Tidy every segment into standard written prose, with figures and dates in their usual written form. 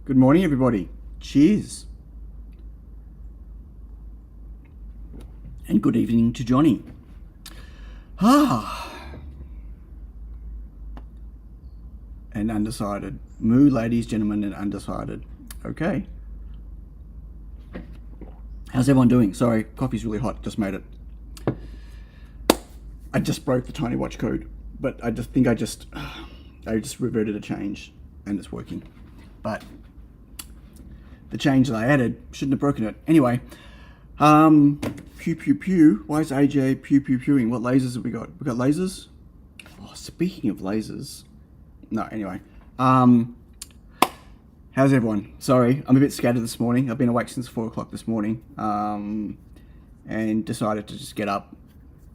Good morning, everybody. Cheers. And good evening to Johnny. And undecided. Moo, ladies, gentlemen, and undecided. Okay. How's everyone doing? Sorry, coffee's really hot. Just made it. I just broke the TinyWATCH code, but I just think I just reverted a change, and it's working. But the change that I added shouldn't have broken it. Anyway, pew pew pew. Why is AJ pew pew pewing? What lasers have we got? We got lasers? Oh, speaking of lasers. No, anyway. How's everyone? Sorry, I'm a bit scattered this morning. I've been awake since 4 o'clock this morning, and decided to just get up.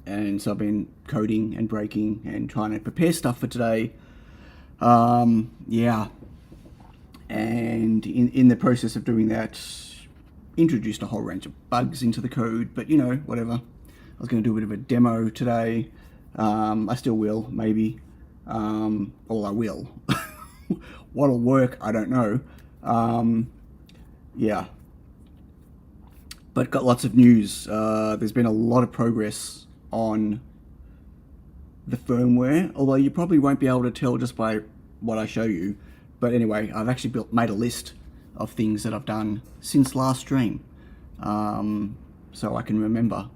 And so I've been coding and breaking and trying to prepare stuff for today. Yeah. And in the process of doing that, introduced a whole range of bugs into the code, but you know, whatever. I was going to do a bit of a demo today. I still will, maybe. Or I will. What'll work, I don't know. Yeah. But got lots of news. There's been a lot of progress on the firmware, although you probably won't be able to tell just by what I show you. But anyway, I've actually made a list of things that I've done since last stream, so I can remember,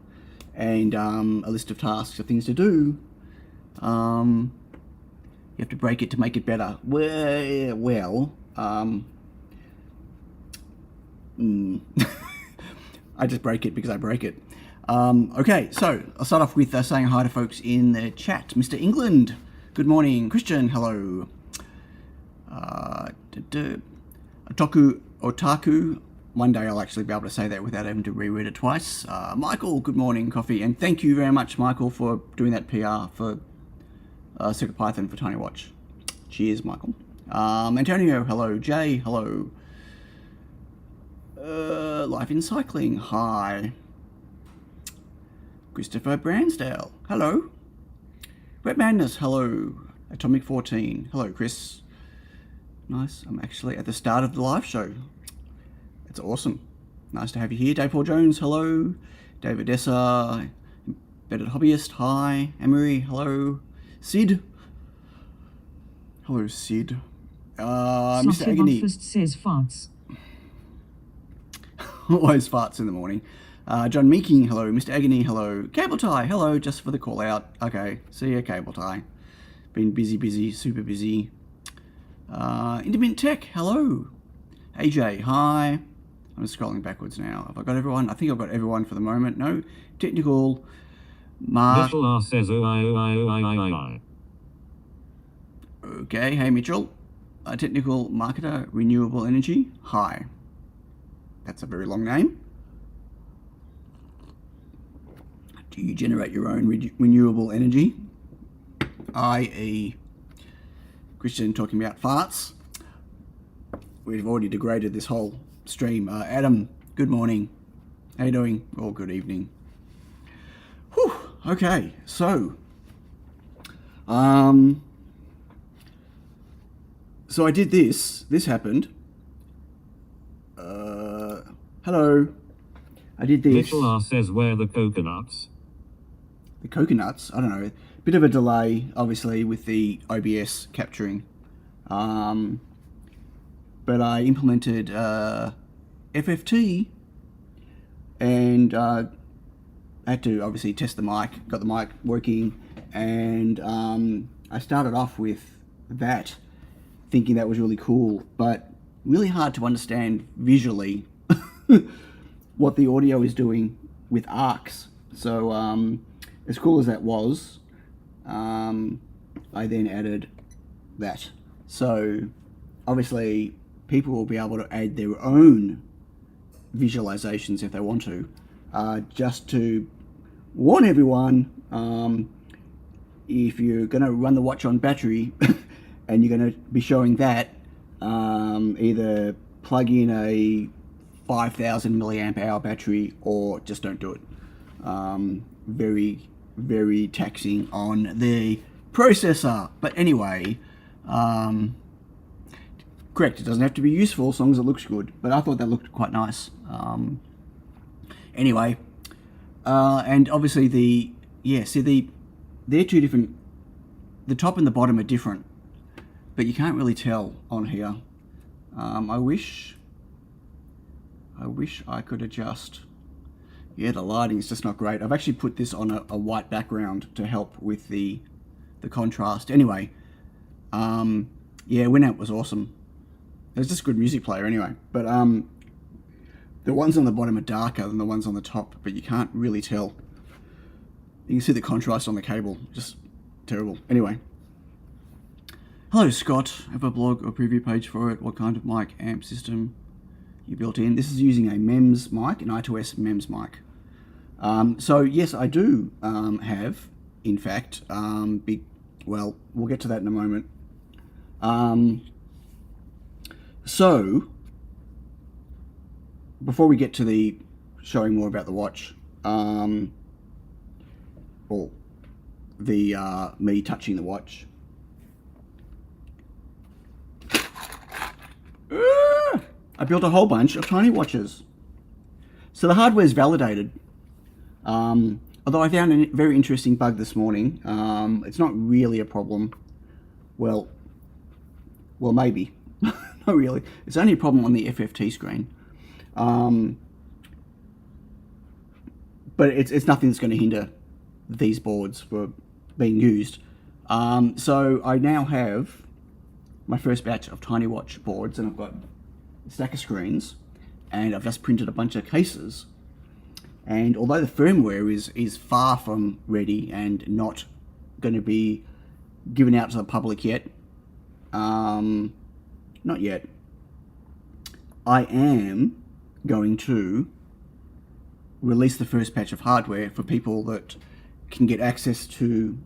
and a list of tasks of things to do. You have to break it to make it better. Well, I just break it because I break it. Okay, so I'll start off with saying hi to folks in the chat. Mr. England, good morning. Christian, hello. Otaku. One day I'll actually be able to say that without having to reread it twice. Michael, good morning, coffee, and thank you very much, Michael, for doing that PR for CircuitPython for TinyWATCH. Cheers, Michael. Antonio, hello. Jay, hello. Life in Cycling, hi. Christopher Bransdale, hello. Web Madness, hello. Atomic 14, hello, Chris. Nice. I'm actually at the start of the live show. It's awesome. Nice to have you here. Dave Paul Jones, hello. David Dessa, Embedded Hobbyist, hi. Emery, hello. Sid. Hello, Sid. Mr. Agony. Says farts. Always farts in the morning. John Meeking, hello. Mr. Agony, hello. Cable Tie, hello. Just for the call out. Okay. See ya, Cable Tie. Been busy, super busy. Intermittent Tech, hello. AJ, hi. I'm just scrolling backwards now. Have I got everyone? I think I've got everyone for the moment. No. Technical. Mitchell R says I. Okay, hey Mitchell. Technical Marketer, Renewable Energy, hi. That's a very long name. Do you generate your own renewable energy? i.e. Christian talking about farts. We've already degraded this whole stream. Adam, good morning. How you doing? Or good evening. Whew, okay, so I did this. This happened. Hello. I did this. Mitchell R says where the coconuts? The coconuts? I don't know. Bit of a delay, obviously, with the OBS capturing. but I implemented FFT, and I had to obviously test the mic, got the mic working, and I started off with that, thinking that was really cool, but really hard to understand visually what the audio is doing with arcs. So as cool as that was, I then added that. So obviously people will be able to add their own visualizations if they want to. Just to warn everyone, if you're going to run the watch on battery and you're going to be showing that, either plug in a 5,000 milliamp hour battery or just don't do it. Very, very taxing on the processor. But anyway, correct, it doesn't have to be useful as long as it looks good, but I thought that looked quite nice. Anyway, and obviously they're two different, the top and the bottom are different, but you can't really tell on here. I wish I could adjust. Yeah, the lighting is just not great. I've actually put this on a white background to help with the contrast. Anyway, yeah, Winamp was awesome. It was just a good music player anyway. But the ones on the bottom are darker than the ones on the top, but you can't really tell. You can see the contrast on the cable, just terrible. Anyway. Hello Scott, I have a blog or preview page for it. What kind of mic amp system you built in? This is using a MEMS mic, an I2S MEMS mic. So yes, I do have, in fact, well, we'll get to that in a moment. So, before we get to the showing more about the watch, or the me touching the watch, I built a whole bunch of TinyWatches. So the hardware is validated. Although I found a very interesting bug this morning. It's not really a problem. Well, maybe. Not really. It's only a problem on the FFT screen. But it's nothing that's going to hinder these boards for being used. So I now have my first batch of TinyWatch boards, and I've got a stack of screens, and I've just printed a bunch of cases. And although the firmware is far from ready and not going to be given out to the public yet, not yet, I am going to release the first batch of hardware for people that can get access to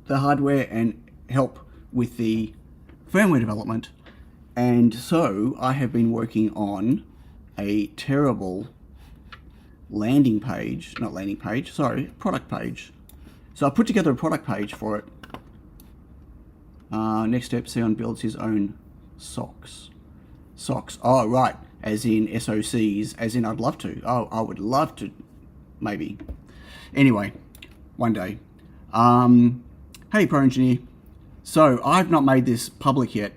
the hardware and help with the firmware development. And so I have been working on a terrible product page. So I put together a product page for it. Next step, Sion builds his own socks. Oh, right. As in SOCs, as in I'd love to. Oh, I would love to, maybe. Anyway, one day. Hey, Pro Engineer. So I've not made this public yet,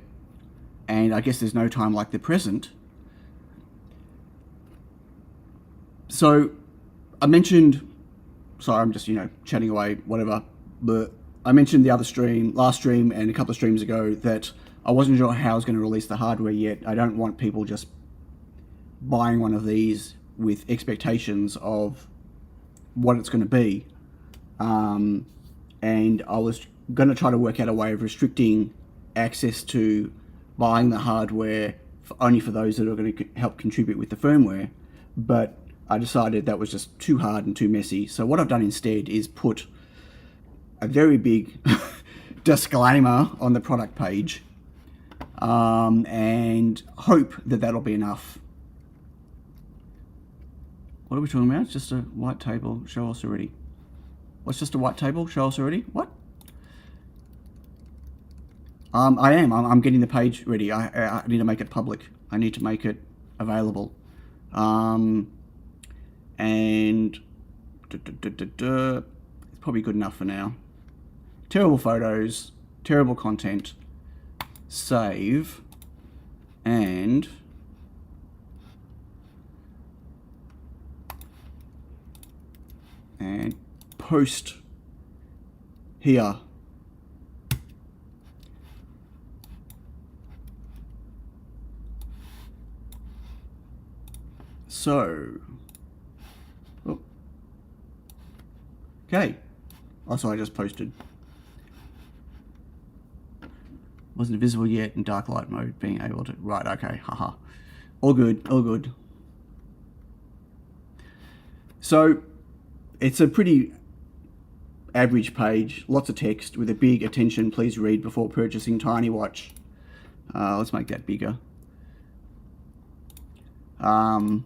and I guess there's no time like the present. So I mentioned, sorry, I'm just, chatting away, whatever, but I mentioned the last stream and a couple of streams ago that I wasn't sure how I was going to release the hardware yet. I don't want people just buying one of these with expectations of what it's going to be. And I was going to try to work out a way of restricting access to buying the hardware only for those that are going to help contribute with the firmware. But I decided that was just too hard and too messy. So what I've done instead is put a very big disclaimer on the product page, and hope that that'll be enough. What are we talking about? It's just a white table. Show us already. What's just a white table? Show us already. What? I'm getting the page ready. I need to make it public. I need to make it available. And it's probably good enough for now. Terrible photos, terrible content. Save. and post here. So, oh. Okay. Also, I just posted. Wasn't visible yet in dark light mode, being able to, right, okay, haha. All good, all good. So, it's a pretty average page, lots of text with a big attention, please read before purchasing TinyWATCH. Let's make that bigger. TinyWATCH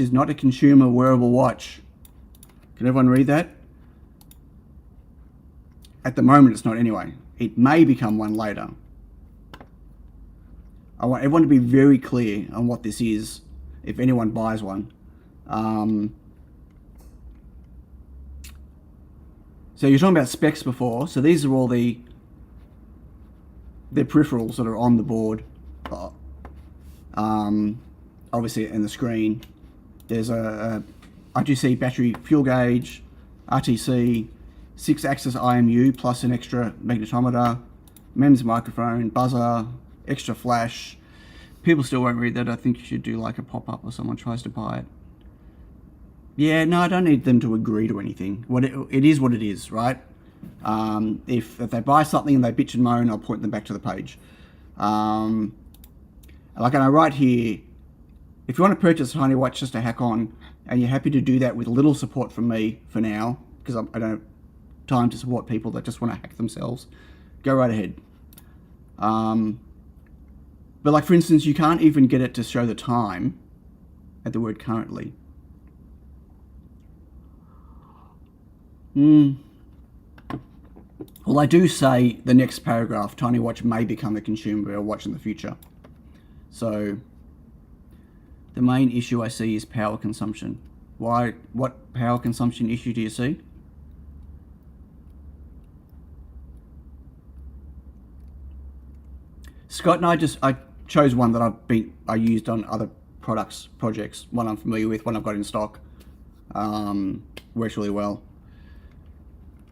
is not a consumer wearable watch. Can everyone read that? At the moment it's not anyway. It may become one later. I want everyone to be very clear on what this is if anyone buys one. So you're talking about specs before. So these are all the peripherals that are on the board. Obviously in the screen. There's a RTC battery fuel gauge, RTC, 6-axis IMU plus an extra magnetometer, MEMS microphone, buzzer, extra flash. People still won't read that. I think you should do like a pop-up or someone tries to buy it. Yeah, no, I don't need them to agree to anything. It is what it is, right? If they buy something and they bitch and moan, I'll point them back to the page. Like, and I write here, if you want to purchase a TinyWATCH just to hack on, and you're happy to do that with little support from me for now, because I don't have time to support people that just want to hack themselves, go right ahead. But like, for instance, you can't even get it to show the time at the word currently. Well, I do say the next paragraph, TinyWATCH may become a consumer watch in the future. So the main issue I see is power consumption. Why? What power consumption issue do you see? Scott and I chose one that I used on other projects, one I'm familiar with, one I've got in stock. Works really well.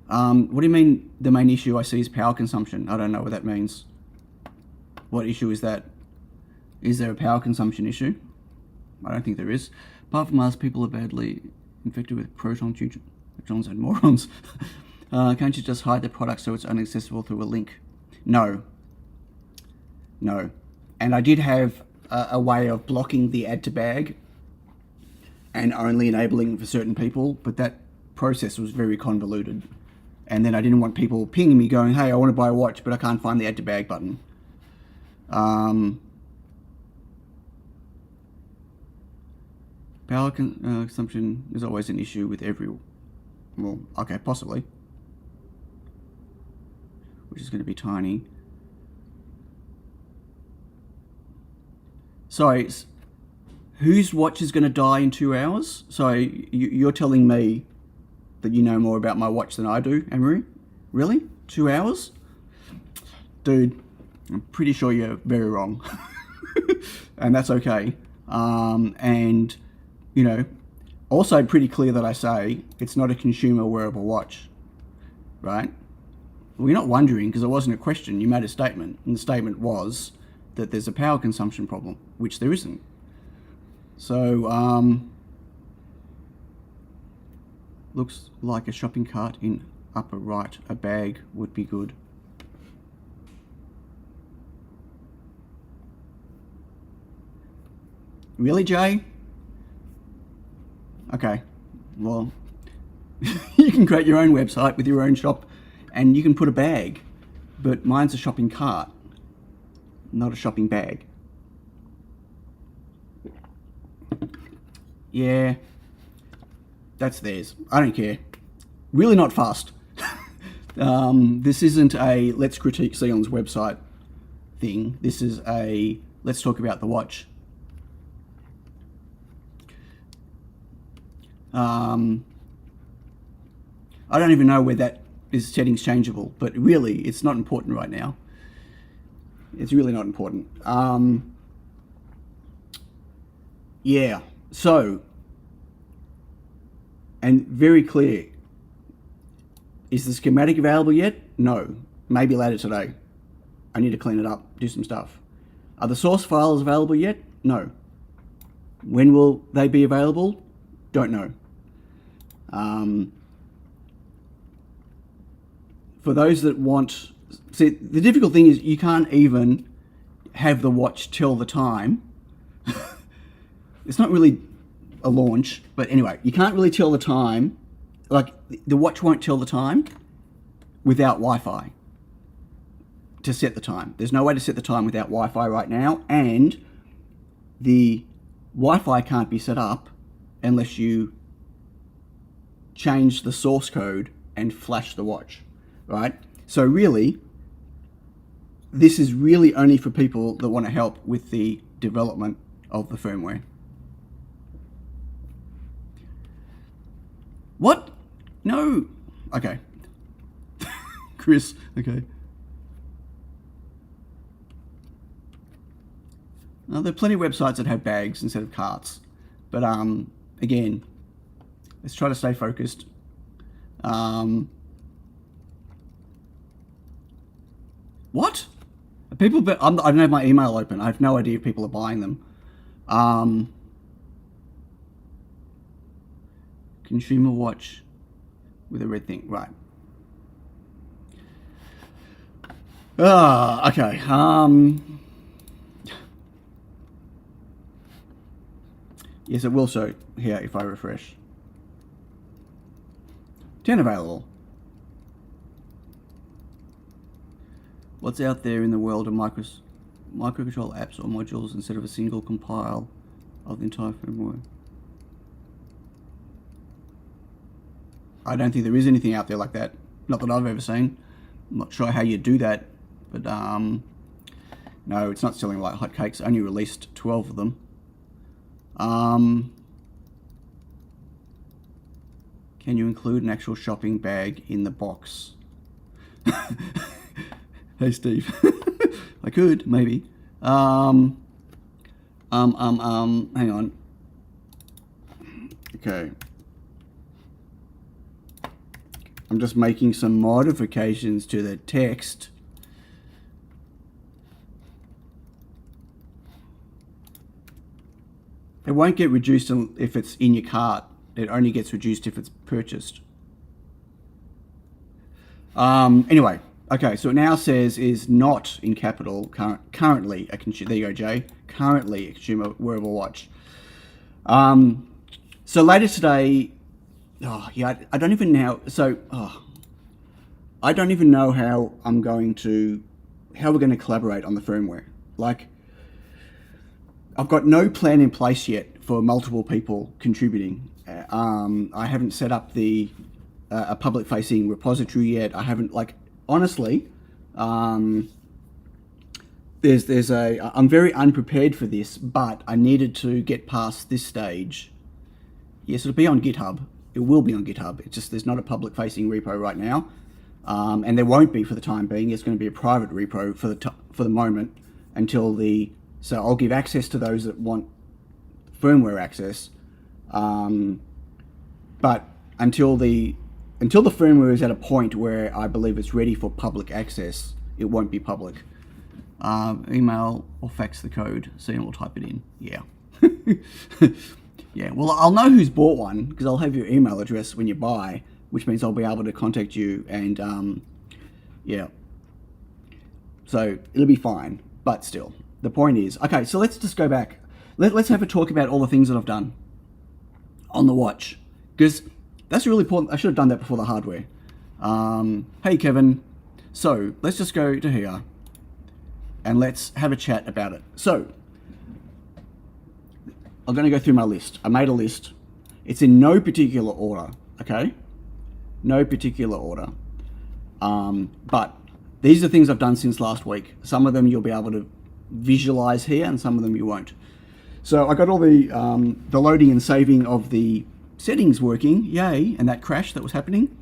What do you mean the main issue I see is power consumption? I don't know what that means. What issue is that? Is there a power consumption issue? I don't think there is. Apart from us, people are badly infected with protons and morons. Can't you just hide the product so it's inaccessible through a link? No. No. And I did have a way of blocking the add to bag and only enabling for certain people, but that process was very convoluted. And then I didn't want people pinging me going, hey, I want to buy a watch, but I can't find the add to bag button. Power consumption is always an issue with well, okay, possibly. Which is going to be tiny. Sorry, whose watch is going to die in 2 hours? So you're telling me that you know more about my watch than I do, Emery? Really? 2 hours? Dude, I'm pretty sure you're very wrong. And that's okay. And, you know, also pretty clear that I say it's not a consumer wearable watch, right? Well, you're not wondering because it wasn't a question. You made a statement, and the statement was that there's a power consumption problem, which there isn't. So, looks like a shopping cart in upper right. A bag would be good. Really, Jay? Okay, well, you can create your own website with your own shop and you can put a bag, but mine's a shopping cart, not a shopping bag. Yeah, that's theirs. I don't care. Really not fast. This isn't a let's critique Xeon's website thing. This is a let's talk about the watch. I don't even know where that is settings changeable, but really it's not important right now. It's really not important. Yeah, so, and very clear, is the schematic available yet? No, maybe later today. I need to clean it up, do some stuff. Are the source files available yet? No. When will they be available? Don't know. For those that want, see, the difficult thing is you can't even have the watch tell the time. It's not really a launch, but anyway, you can't really tell the time. Like, the watch won't tell the time without Wi-Fi to set the time. There's no way to set the time without Wi-Fi right now, and the Wi-Fi can't be set up unless you change the source code and flash the watch, right? So really, this is really only for people that want to help with the development of the firmware. What? No. Okay. Chris, okay. Now, there are plenty of websites that have bags instead of carts. But again, let's try to stay focused. What? People, I don't have my email open. I have no idea if people are buying them. Consumer watch with a red thing, right? Okay. Yes, it will show here if I refresh. 10 available. What's out there in the world of microcontroller apps or modules instead of a single compile of the entire firmware? I don't think there is anything out there like that. Not that I've ever seen. I'm not sure how you do that, but no, it's not selling like hotcakes. Only released 12 of them. Can you include an actual shopping bag in the box? Hey Steve, I could maybe. Hang on. Okay. I'm just making some modifications to the text. It won't get reduced if it's in your cart. It only gets reduced if it's purchased. Anyway, okay, so it now says is not in capital, currently a consumer, there you go, Jay, currently a consumer wearable watch. So later today, I don't even know, I don't even know how we're going to collaborate on the firmware. Like, I've got no plan in place yet for multiple people contributing. I haven't set up a public-facing repository yet. I haven't, like, honestly, I'm very unprepared for this, but I needed to get past this stage. Yes, it'll be on GitHub. It will be on GitHub. It's just there's not a public-facing repo right now, and there won't be for the time being. It's going to be a private repo for the moment until the. So I'll give access to those that want firmware access, but until the firmware is at a point where I believe it's ready for public access, it won't be public. Email or fax the code, so you will type it in. Yeah. Yeah, well, I'll know who's bought one because I'll have your email address when you buy, which means I'll be able to contact you and, yeah. So it'll be fine, but still. The point is, okay, so let's just go back. Let's have a talk about all the things that I've done on the watch, because that's really important. I should have done that before the hardware. Hey, Kevin. So let's just go to here and let's have a chat about it. So I'm going to go through my list. I made a list. It's in no particular order, okay? No particular order. But these are things I've done since last week. Some of them you'll be able to visualize here and some of them you won't. So I got all the loading and saving of the settings working, yay, and that crash that was happening.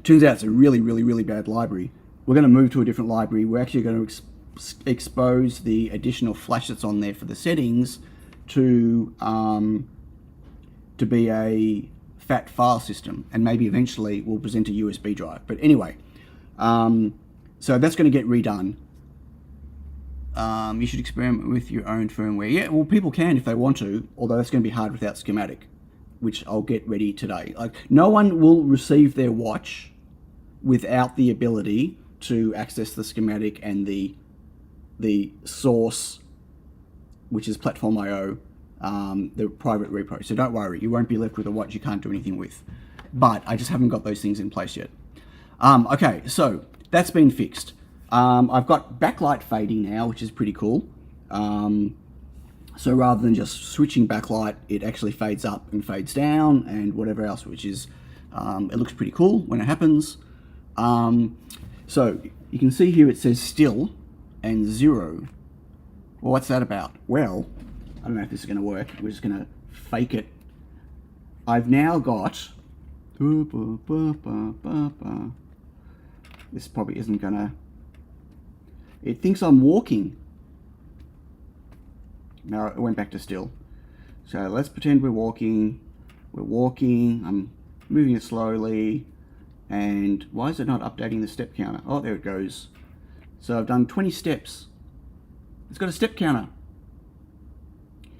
Turns out it's a really, really, really bad library. We're going to move to a different library. We're actually going to expose the additional flash that's on there for the settings to be a fat file system, and maybe eventually we'll present a USB drive. But anyway, so that's going to get redone. You should experiment with your own firmware. Yeah, well, people can if they want to, although that's going to be hard without schematic, which I'll get ready today. Like, no one will receive their watch without the ability to access the schematic and the source, which is Platform.io, the private repo. So don't worry, you won't be left with a watch you can't do anything with. But I just haven't got those things in place yet. Okay, so that's been fixed. I've got backlight fading now, which is pretty cool. So rather than just switching backlight, it actually fades up and fades down and whatever else, which is, it looks pretty cool when it happens. So you can see here it says still and 0. Well, what's that about? Well, I don't know if this is going to work. We're just going to fake it. I've now got... This probably isn't going to... It thinks I'm walking. No, it went back to still. So let's pretend we're walking. We're walking. I'm moving it slowly. And why is it not updating the step counter? Oh, there it goes. So I've done 20 steps. It's got a step counter.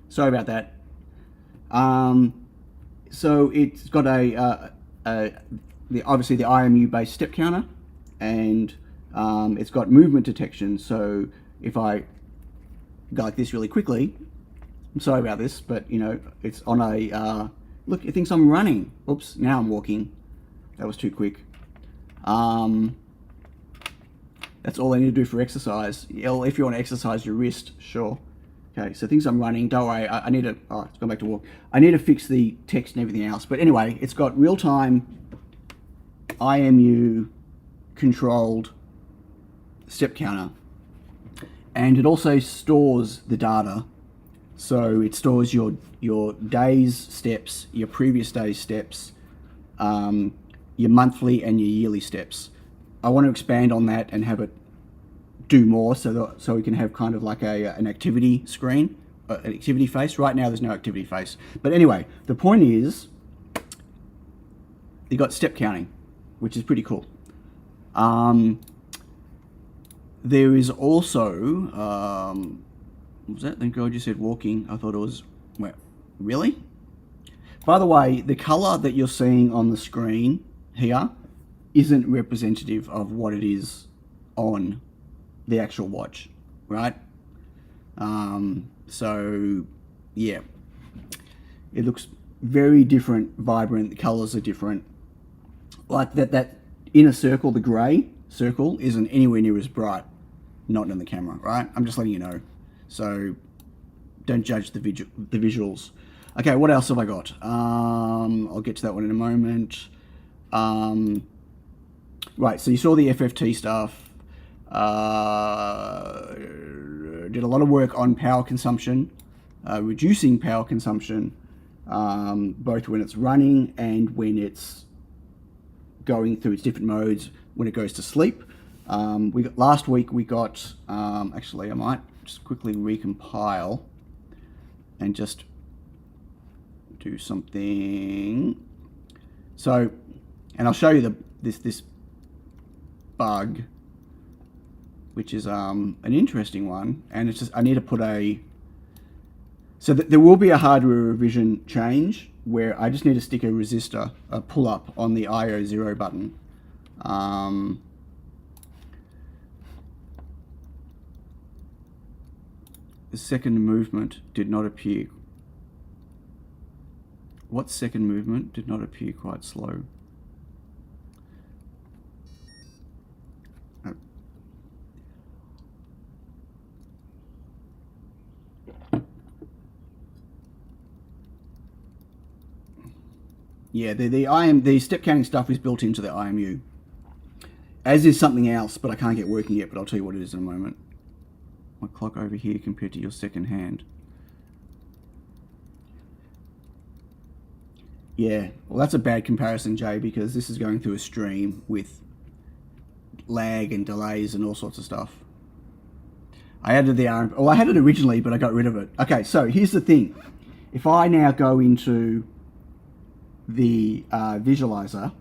Sorry about that. So it's got obviously the IMU based step counter, and it's got movement detection. So if I go like this really quickly, I'm sorry about this, but you know, it's on a look. It thinks I'm running. Oops! Now I'm walking. That was too quick. That's all I need to do for exercise. If you want to exercise your wrist, sure. Okay, so things I'm running. Don't worry, I need to... Oh, it's gone back to walk. I need to fix the text and everything else. But anyway, it's got real-time IMU controlled step counter. And it also stores the data. So it stores your day's steps, your previous day's steps, your monthly and your yearly steps. I want to expand on that and have it do more, so we can have kind of like an activity screen, an activity face. Right now there's no activity face. But anyway, the point is you got step counting, which is pretty cool. There is also, what was that? Thank God you said walking. I thought it was, well, really? By the way, the color that you're seeing on the screen here isn't representative of what it is on the actual watch, right? So yeah, it looks very different, vibrant. The colors are different. Like that inner circle, the gray circle, isn't anywhere near as bright, not in the camera, right? I'm just letting you know. So don't judge the visuals. Okay, what else have I got? I'll get to that one in a moment. Right, so you saw the FFT stuff. Did a lot of work on power consumption, reducing power consumption, both when it's running and when it's going through its different modes when it goes to sleep. Last week we got, actually I might just quickly recompile and just do something. So, and I'll show you this bug, which is an interesting one, and it's just I need to put so there will be a hardware revision change where I just need to stick a resistor, a pull-up on the IO0 button. The second movement did not appear. What second movement did not appear quite slow? Yeah, the step counting stuff is built into the IMU, as is something else, but I can't get working yet, but I'll tell you what it is in a moment. My clock over here compared to your second hand. Yeah, well that's a bad comparison, Jay, because this is going through a stream with lag and delays and all sorts of stuff. I added the RM. Well, I had it originally, but I got rid of it. Okay, so here's the thing. If I now go into the visualizer,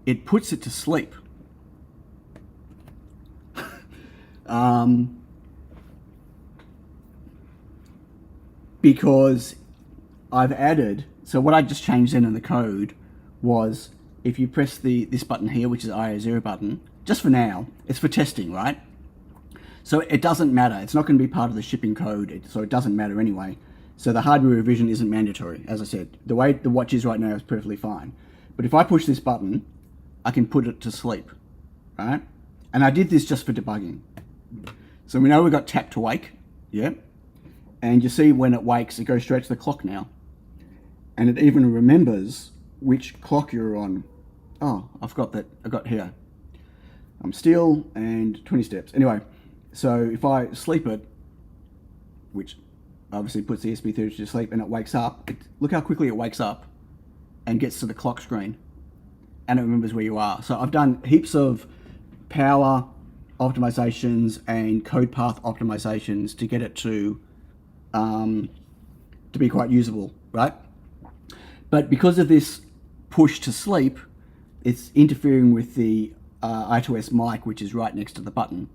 it puts it to sleep. Because I've added, so what I just changed in the code was if you press this button here, which is IO0 button, just for now, it's for testing, right? So it doesn't matter. It's not going to be part of the shipping code, so it doesn't matter anyway. So the hardware revision isn't mandatory, as I said. The way the watch is right now is perfectly fine. But if I push this button, I can put it to sleep, right? And I did this just for debugging. So we know we've got tap to wake, yeah? And you see when it wakes, it goes straight to the clock now. And it even remembers which clock you're on. Oh, I've got that. I got here. I'm still and 20 steps. Anyway, so if I sleep it, which obviously puts the SB32 to sleep, and it wakes up, look how quickly it wakes up and gets to the clock screen. And it remembers where you are. So I've done heaps of power optimizations and code path optimizations to get it to be quite usable, right? But because of this push to sleep, it's interfering with the I2S mic, which is right next to the button.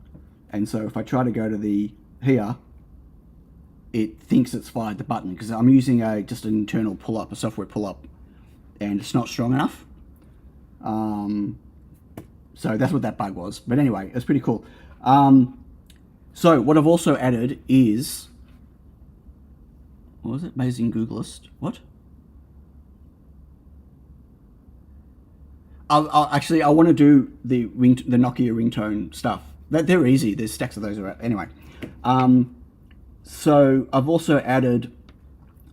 And so if I try to go to here, it thinks it's fired the button because I'm using just an internal pull-up, a software pull-up, and it's not strong enough. So that's what that bug was. But anyway, it's pretty cool. So what I've also added is, what was it? Amazing Googleist. What? Actually, I want to do the Nokia ringtone stuff. They're easy. There's stacks of those around. Anyway, so I've also added,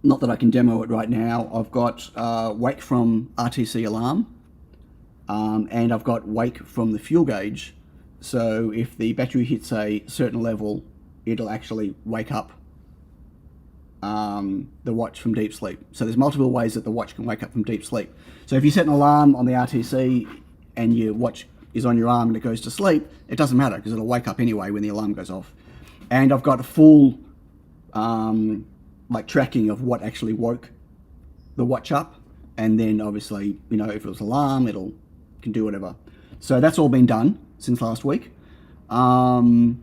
not that I can demo it right now, I've got wake from RTC alarm, and I've got wake from the fuel gauge. So if the battery hits a certain level, it'll actually wake up the watch from deep sleep. So there's multiple ways that the watch can wake up from deep sleep. So if you set an alarm on the RTC and your watch is on your arm and it goes to sleep, it doesn't matter because it'll wake up anyway when the alarm goes off. And I've got a full like tracking of what actually woke the watch up, and then obviously, you know, if it was alarm, can do whatever. So that's all been done since last week. What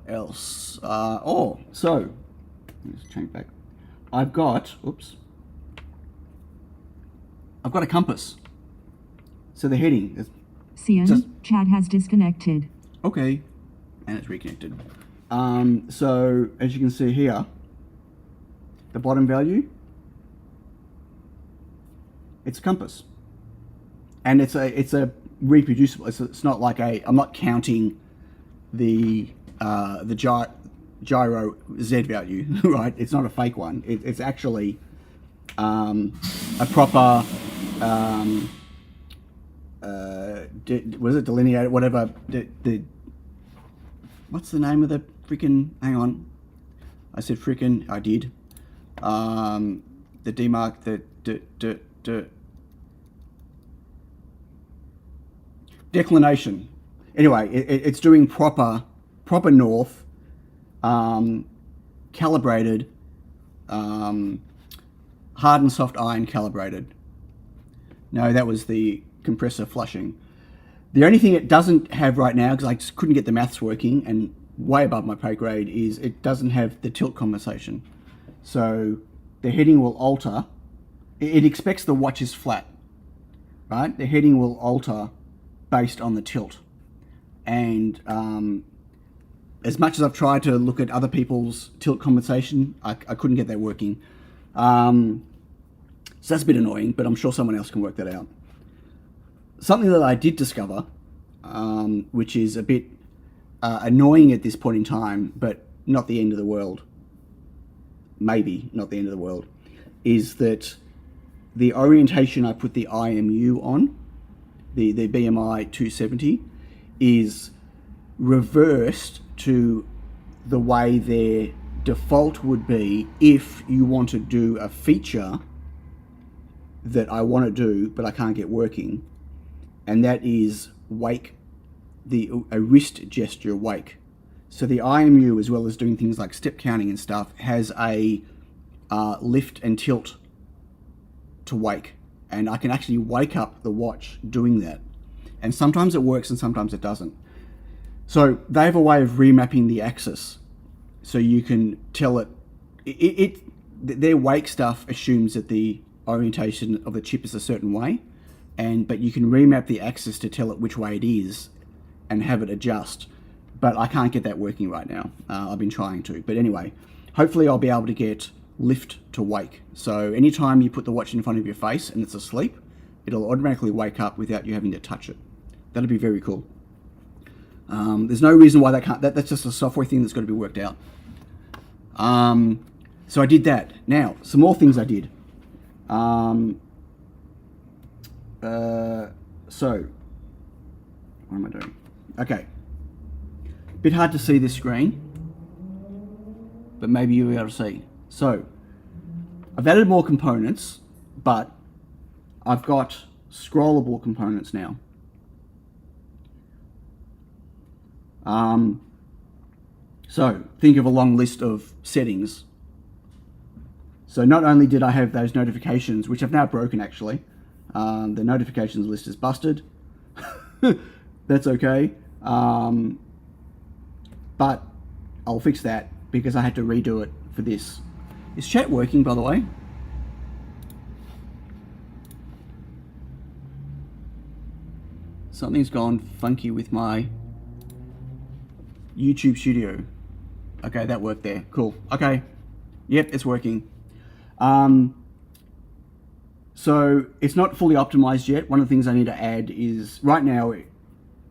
else? So let's change back. I've got a compass. So the heading is Chad has disconnected. okay, and it's reconnected. So as you can see here, the bottom value, it's a compass, and it's a reproducible. It's not like I'm not counting the gyro Z value, right? It's not a fake one. It's actually a proper was it delineated? Whatever. What's the name of the freaking? Hang on, I said freaking. I did. The demark. The declination. Anyway, it's doing proper north, calibrated, hard and soft iron calibrated. No, that was the compressor flushing. The only thing it doesn't have right now, because I just couldn't get the maths working and way above my pay grade, is it doesn't have the tilt compensation. So the heading will alter. It expects the watch is flat, right? The heading will alter based on the tilt. And as much as I've tried to look at other people's tilt compensation, I couldn't get that working. So that's a bit annoying, but I'm sure someone else can work that out. Something that I did discover, which is a bit annoying at this point in time, but not the end of the world, maybe not the end of the world, is that the orientation I put the IMU on, the BMI 270, is reversed to the way their default would be if you want to do a feature that I want to do but I can't get working, and that is wake a wrist gesture wake. So the IMU, as well as doing things like step counting and stuff, has a lift and tilt to wake. And I can actually wake up the watch doing that. And sometimes it works and sometimes it doesn't. So they have a way of remapping the axis. So you can tell their wake stuff assumes that the orientation of the chip is a certain way. But you can remap the axis to tell it which way it is and have it adjust. But I can't get that working right now. I've been trying to. But anyway, hopefully I'll be able to get lift to wake. So anytime you put the watch in front of your face and it's asleep, it'll automatically wake up without you having to touch it. That'd be very cool. There's no reason why that can't. That's just a software thing that's got to be worked out. So I did that. Now, some more things I did. So, what am I doing? Okay. Bit hard to see this screen, but maybe you'll be able to see. So, I've added more components, but I've got scrollable components now. So, think of a long list of settings. So not only did I have those notifications, which I've now broken actually, the notifications list is busted. That's okay. But I'll fix that because I had to redo it for this. Is chat working, by the way? Something's gone funky with my YouTube Studio. Okay, that worked there. Cool. Okay. Yep, it's working. So it's not fully optimized yet. One of the things I need to add is right now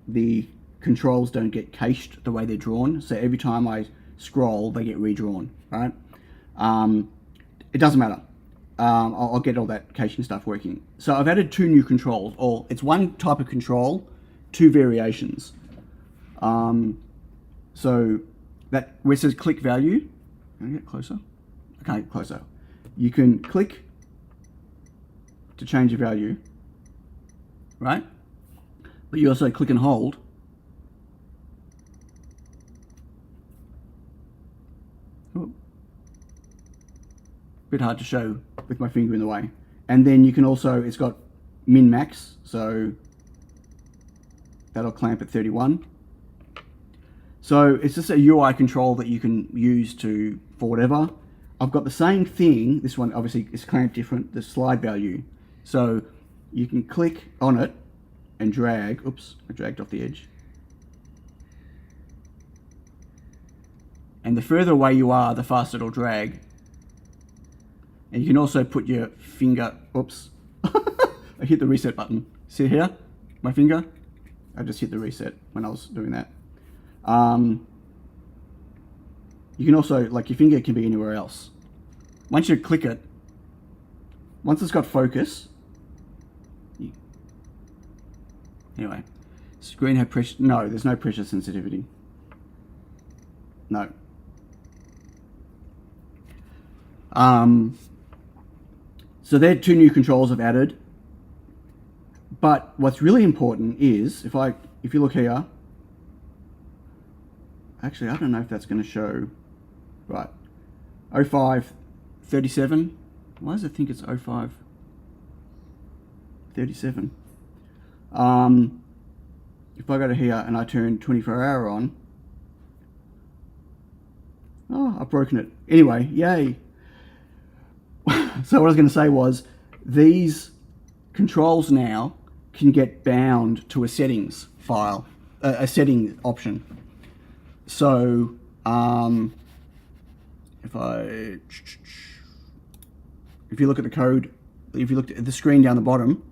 the controls don't get cached the way they're drawn. So every time I scroll, they get redrawn, right? It doesn't matter. I'll get all that caching stuff working. So I've added 2 new controls, or it's one type of control, 2 variations. So that where it says click value, can I get closer? I can't get closer. You can click to change your value, right? But you also click and hold. Ooh. Bit hard to show with my finger in the way. And then you can also, it's got min max, so that'll clamp at 31. So it's just a UI control that you can use for whatever. I've got the same thing. This one obviously is clamped different, the slide value. So you can click on it and drag. Oops, I dragged off the edge. And the further away you are, the faster it'll drag. And you can also put your finger, oops, I hit the reset button. See here, my finger? I just hit the reset when I was doing that. You can also, like your finger can be anywhere else. Once you click it, once it's got focus, anyway, screen had pressure, no, there's no pressure sensitivity. No. So they're 2 new controls I've added. But what's really important is, if you look here, actually, I don't know if that's going to show, right, 0537. Why does it think it's 0537? If I go to here and I turn 24-hour on, oh, I've broken it. Anyway, yay. So what I was going to say was, these controls now can get bound to a settings file, a setting option. So if you look at the code, if you look at the screen down the bottom,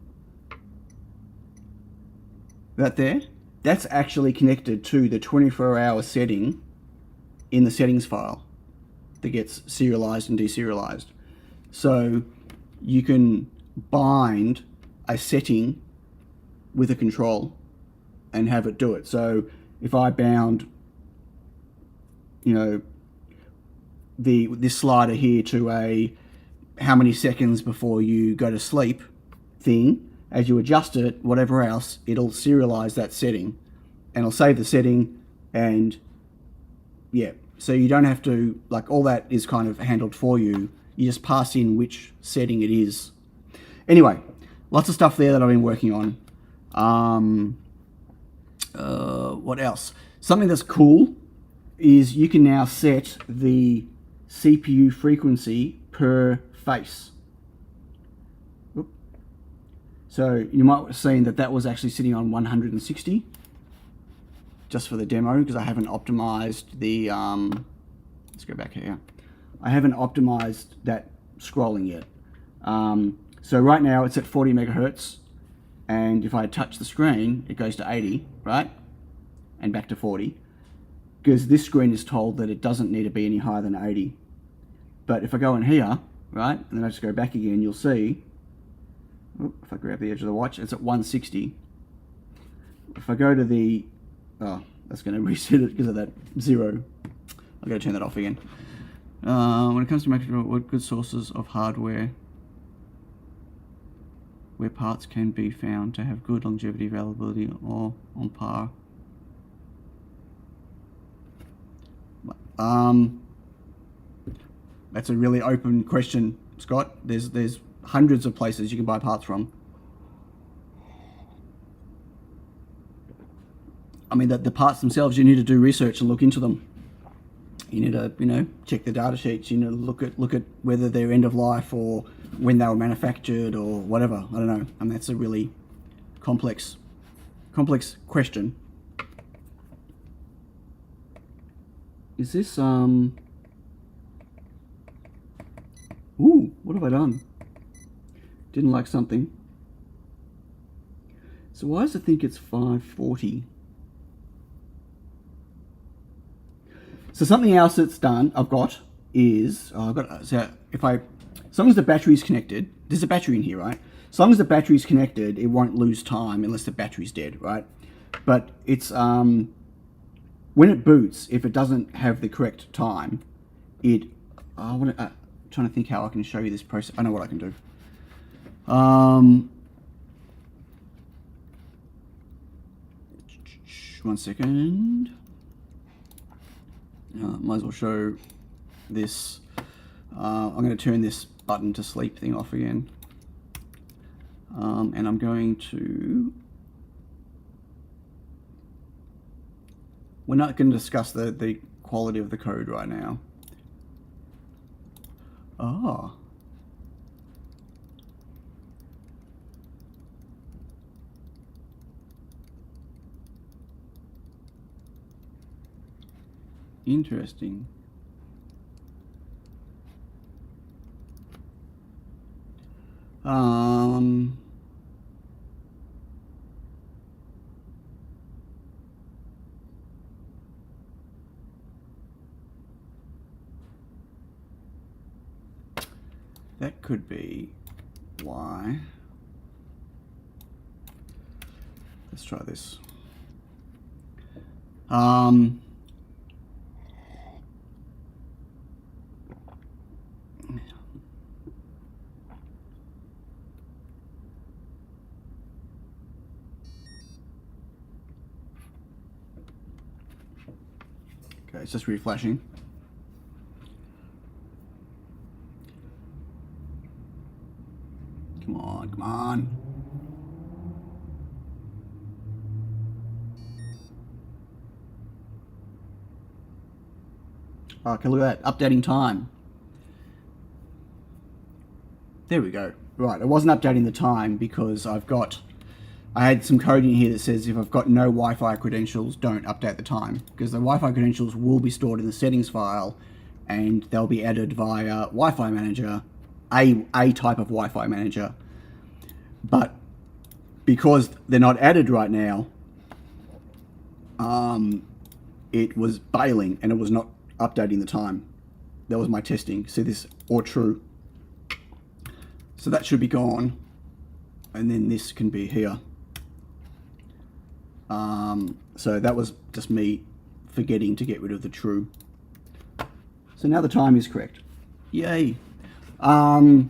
that's actually connected to the 24-hour setting in the settings file that gets serialized and deserialized. So you can bind a setting with a control and have it do it. So if I bound, you know, this slider here to a how many seconds before you go to sleep thing, as you adjust it, whatever else, it'll serialize that setting and it'll save the setting, and yeah, so you don't have to, like, all that is kind of handled for you. You just pass in which setting it is. Anyway, lots of stuff there that I've been working on. What else? Something that's cool is you can now set the CPU frequency per face. Oop. So you might have seen that that was actually sitting on 160 just for the demo, because I haven't optimized the let's go back here. I haven't optimized that scrolling yet. So right now it's at 40 megahertz, and if I touch the screen it goes to 80, right, and back to 40, because this screen is told that it doesn't need to be any higher than 80. But if I go in here, right, and then I just go back again, you'll see, if I grab the edge of the watch, it's at 160. If I go to the, oh, that's going to reset it because of that 0. I've got to turn that off again. When it comes to making what good sources of hardware where parts can be found to have good longevity, availability, or on par. That's a really open question, Scott. There's hundreds of places you can buy parts from. I mean, the parts themselves, you need to do research and look into them. You need to, you know, check the data sheets. You need to look at whether they're end of life or when they were manufactured or whatever. I don't know. I mean, that's a really complex question. Is this Ooh, what have I done? Didn't like something. So why does it think it's 540? So something else that's done, I've got, is, so if I, as long as the battery's connected, there's a battery in here, right? As long as the battery's connected, it won't lose time unless the battery's dead, right? But it's, when it boots, if it doesn't have the correct time, it, I'm trying to think how I can show you this process. I know what I can do. One second. Might as well show this. I'm going to turn this button to sleep thing off again. And I'm going to... We're not going to discuss the quality of the code right now. Oh. Interesting. That could be why. Let's try this. Okay, it's just reflashing. Come on, come on. Okay, look at that, updating time. There we go. Right, it wasn't updating the time because I had some code in here that says if I've got no Wi-Fi credentials, don't update the time, because the Wi-Fi credentials will be stored in the settings file and they'll be added via Wi-Fi manager, a type of Wi-Fi manager. But because they're not added right now, it was bailing and it was not updating the time. That was my testing. See this, or true. So that should be gone. And then this can be here. So that was just me forgetting to get rid of the true. So now the time is correct. Yay. So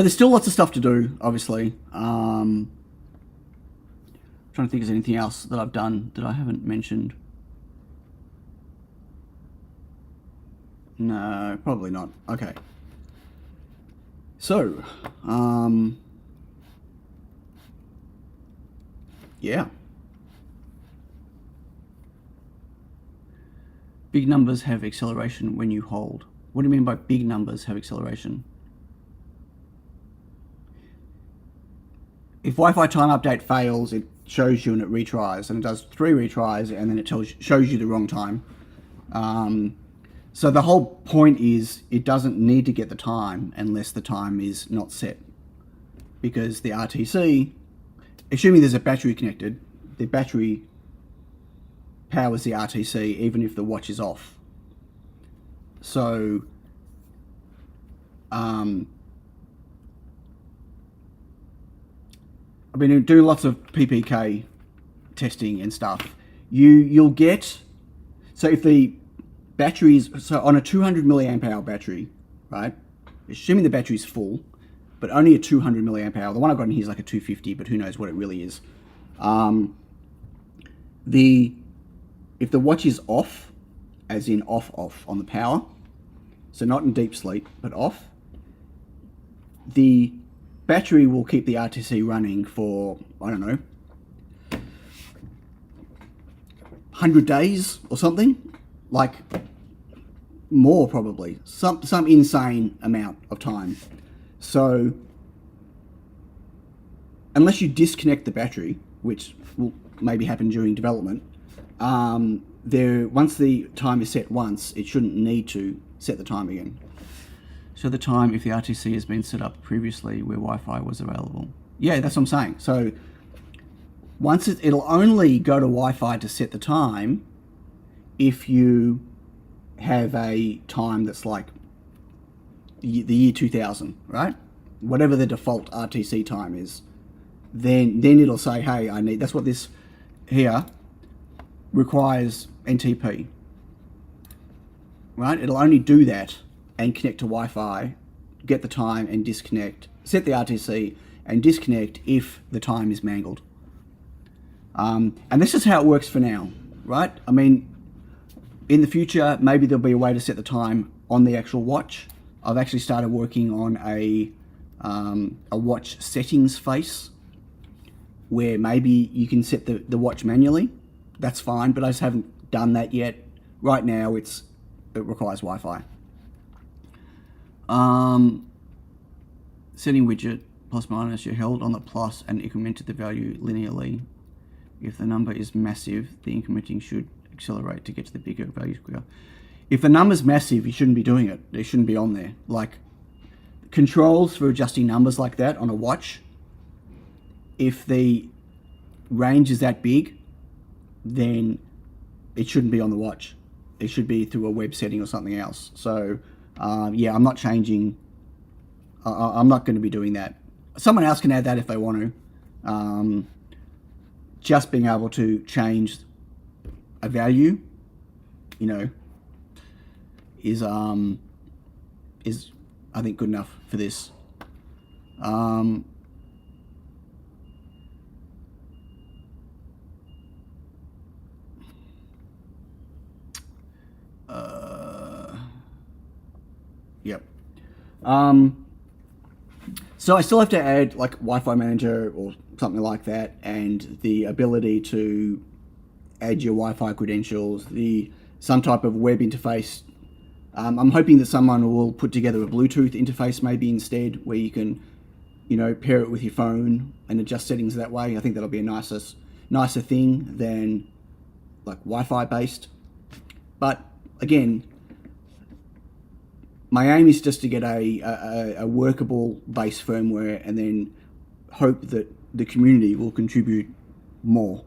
there's still lots of stuff to do, obviously. trying to think if there's anything else that I've done that I haven't mentioned. No, probably not. Okay. So, yeah. Big numbers have acceleration when you hold. What do you mean by big numbers have acceleration? If Wi-Fi time update fails, it shows you and it retries, and it does 3 retries, and then it shows you the wrong time. So the whole point is it doesn't need to get the time unless the time is not set, because the RTC, assuming there's a battery connected, the battery powers the RTC even if the watch is off. So I've been doing lots of PPK testing and stuff. You'll get, so if the batteries, so on a 200 milliamp hour battery, right, assuming the battery's full, but only a 200 milliamp hour, the one I've got in here is like a 250, but who knows what it really is. If the watch is off, as in off on the power, so not in deep sleep, but off, the battery will keep the RTC running for, I don't know, 100 days or something, like more probably, some insane amount of time. So unless you disconnect the battery, which will maybe happen during development, once the time is set once, it shouldn't need to set the time again. So the time if the RTC has been set up previously where Wi-Fi was available. Yeah, that's what I'm saying. So once it'll only go to Wi-Fi to set the time if you have a time that's like the year 2000, right? Whatever the default RTC time is, then it'll say, hey, that's what this here requires NTP, right? It'll only do that and connect to Wi-Fi, get the time and disconnect, set the RTC and disconnect if the time is mangled. And this is how it works for now, right? I mean, in the future, maybe there'll be a way to set the time on the actual watch. I've actually started working on a watch settings face where maybe you can set the watch manually. That's fine, but I just haven't done that yet. Right now, it requires Wi-Fi. Setting widget plus minus, you held on the plus and incremented the value linearly. If the number is massive, the incrementing should accelerate to get to the bigger values quicker. If the number's massive, you shouldn't be doing it. They shouldn't be on there. Like controls for adjusting numbers like that on a watch, if the range is that big, then it shouldn't be on the watch. It should be through a web setting or something else. So yeah, I'm not changing. I'm not going to be doing that. Someone else can add that if they want to. Just being able to change a value, you know, is I think good enough for this. Yep. So I still have to add like Wi-Fi manager or something like that, and the ability to add your Wi-Fi credentials, some type of web interface. I'm hoping that someone will put together a Bluetooth interface maybe instead, where you can, you know, pair it with your phone and adjust settings that way. I think that'll be a nicer thing than like Wi-Fi based. But again, my aim is just to get a workable base firmware and then hope that the community will contribute more.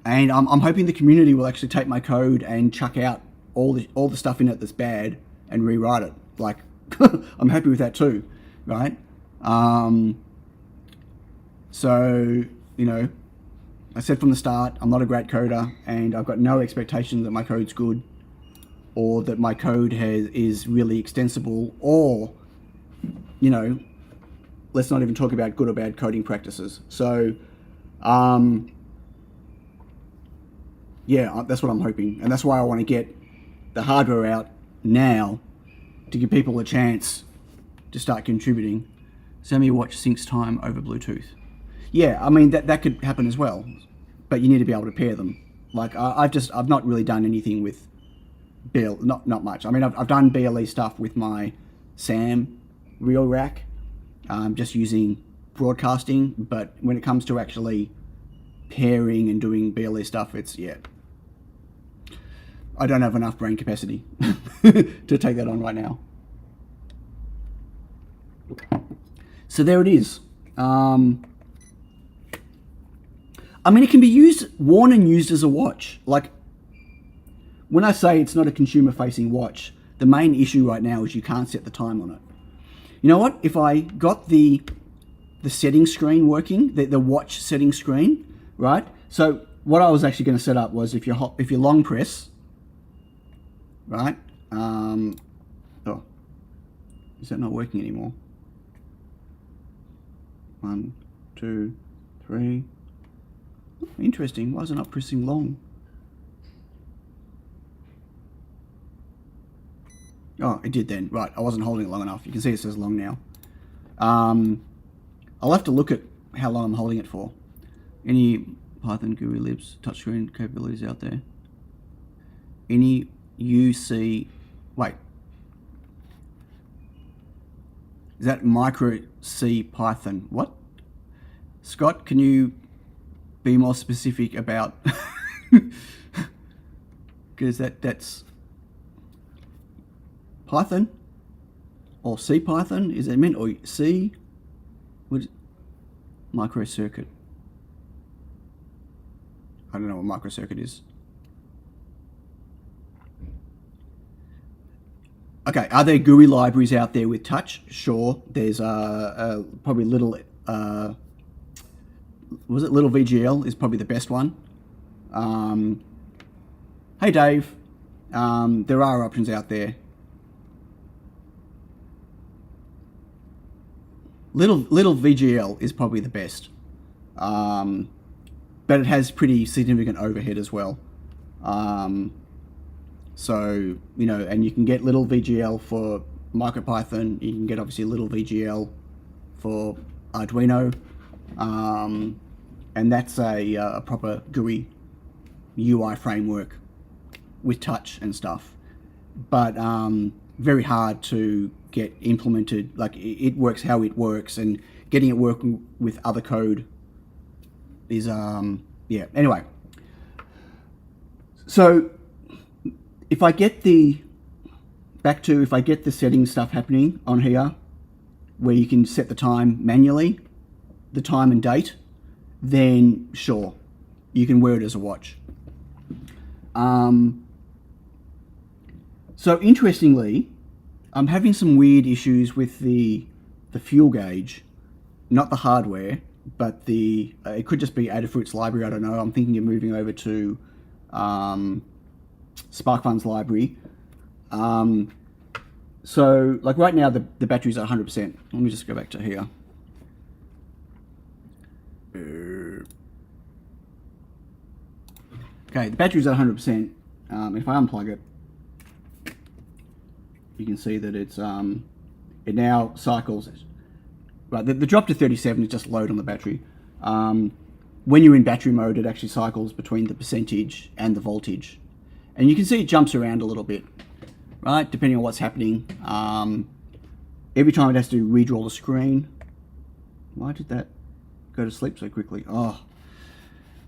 And I'm hoping the community will actually take my code and chuck out all the stuff in it that's bad and rewrite it. Like, I'm happy with that too, right? So, you know, I said from the start, I'm not a great coder, and I've got no expectation that my code's good, or that my code is really extensible, or, you know, let's not even talk about good or bad coding practices. So Yeah, that's what I'm hoping. And that's why I want to get the hardware out now to give people a chance to start contributing. TinyWATCH syncs time over Bluetooth. Yeah, I mean, that could happen as well. But you need to be able to pair them. Like, I've not really done anything with not much. I mean, I've done BLE stuff with my SAM reel rack, just using broadcasting. But when it comes to actually pairing and doing BLE stuff, I don't have enough brain capacity to take that on right now. So there it is. I mean, it can be worn and used as a watch. Like, when I say it's not a consumer-facing watch, the main issue right now is you can't set the time on it. You know what? If I got the setting screen working, the watch setting screen, right? So what I was actually going to set up was if you long press, right? Oh, is that not working anymore? 1, 2, 3. Interesting. Why is it not pressing long? Oh, it did then. Right, I wasn't holding it long enough. You can see it says long now. I'll have to look at how long I'm holding it for. Any Python GUI libs touchscreen capabilities out there? Any UC... Wait. Is that micro C Python? What? Scott, can you be more specific about... Because that's... Python? Or C Python? Is it meant? Or C? What is... Microcircuit. I don't know what microcircuit is. Okay, are there GUI libraries out there with touch? Sure. There's probably little... was it Little VGL is probably the best one. Hey Dave. There are options out there. Little VGL is probably the best. But it has pretty significant overhead as well. So, you know, and you can get Little VGL for MicroPython. You can get obviously Little VGL for Arduino. And that's a proper GUI UI framework with touch and stuff. But very hard to get implemented. Like, it works how it works, and getting it working with other code is, yeah. Anyway, so if I get the settings stuff happening on here, where you can set the time manually, the time and date, then sure, you can wear it as a watch. So interestingly, I'm having some weird issues with the fuel gauge, not the hardware, but it could just be Adafruit's library. I don't know. I'm thinking of moving over to SparkFun's library. So like right now, the battery's at 100%. Let me just go back to here. Okay, the battery's at 100%. If I unplug it, you can see that it's it now cycles. Right, the drop to 37 is just load on the battery. When you're in battery mode, it actually cycles between the percentage and the voltage, and you can see it jumps around a little bit, right, depending on what's happening. Every time it has to redraw the screen. Why did that go to sleep so quickly? Oh,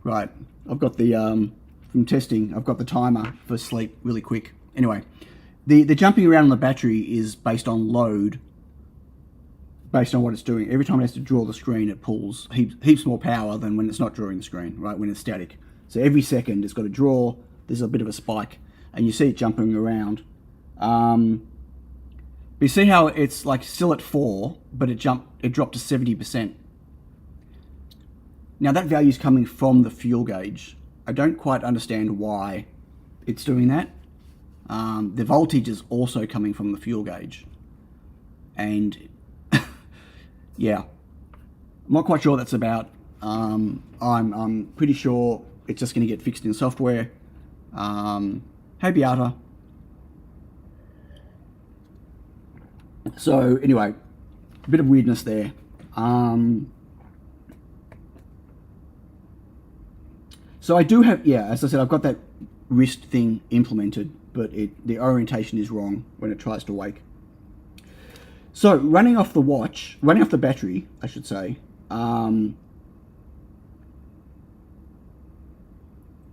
right. I've got the from testing. I've got the timer for sleep really quick. Anyway, the jumping around on the battery is based on load, based on what it's doing. Every time it has to draw the screen, it pulls heaps more power than when it's not drawing the screen, right? When it's static. So every second it's got to draw. There's a bit of a spike, and you see it jumping around. But you see how it's like still at 4, but it dropped to 70%. Now that value is coming from the fuel gauge. I don't quite understand why it's doing that. The voltage is also coming from the fuel gauge. And yeah, I'm not quite sure what that's about. I'm pretty sure it's just going to get fixed in software. Hey Beata. So anyway, a bit of weirdness there. So I do have, yeah, as I said, I've got that wrist thing implemented, but the orientation is wrong when it tries to wake. So running off the battery, I should say,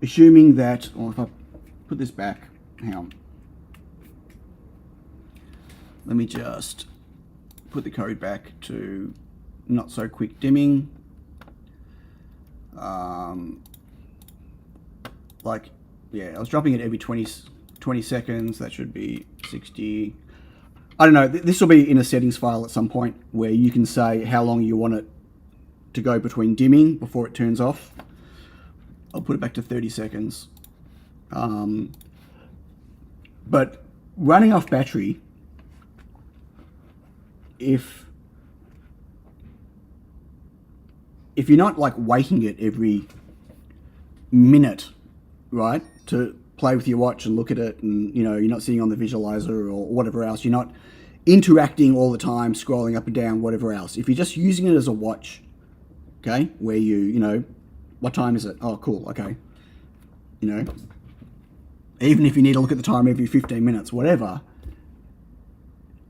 assuming that, or if I put this back, hang on. Let me just put the code back to not so quick dimming. Like, yeah, I was dropping it every 20 seconds. That should be 60. I don't know. This will be in a settings file at some point where you can say how long you want it to go between dimming before it turns off. I'll put it back to 30 seconds. But running off battery, if you're not like waking it every minute, right, to play with your watch and look at it, and you know, you're not sitting on the visualizer or whatever else, you're not interacting all the time, scrolling up and down, whatever else. If you're just using it as a watch, okay, where you know, what time is it? Oh, cool, okay. You know, even if you need to look at the time every 15 minutes, whatever,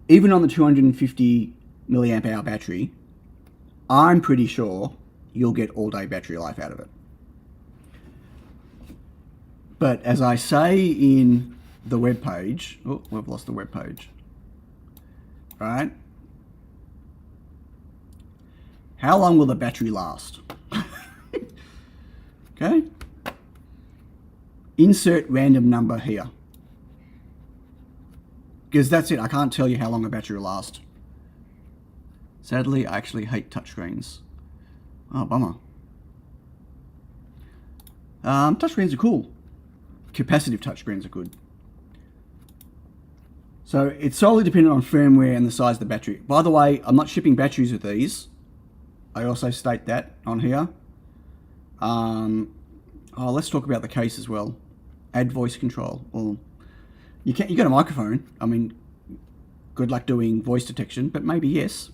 even on the 250 milliamp hour battery, I'm pretty sure you'll get all day battery life out of it. But as I say in the web page, oh, we've lost the web page, right? How long will the battery last? Okay. Insert random number here. Because that's it. I can't tell you how long a battery will last. Sadly, I actually hate touchscreens. Oh, bummer. Touchscreens are cool. Capacitive touchscreens are good. So it's solely dependent on firmware and the size of the battery. By the way, I'm not shipping batteries with these. I also state that on here. Let's talk about the case as well. Add voice control. Well, you got a microphone. I mean, good luck doing voice detection, but maybe yes.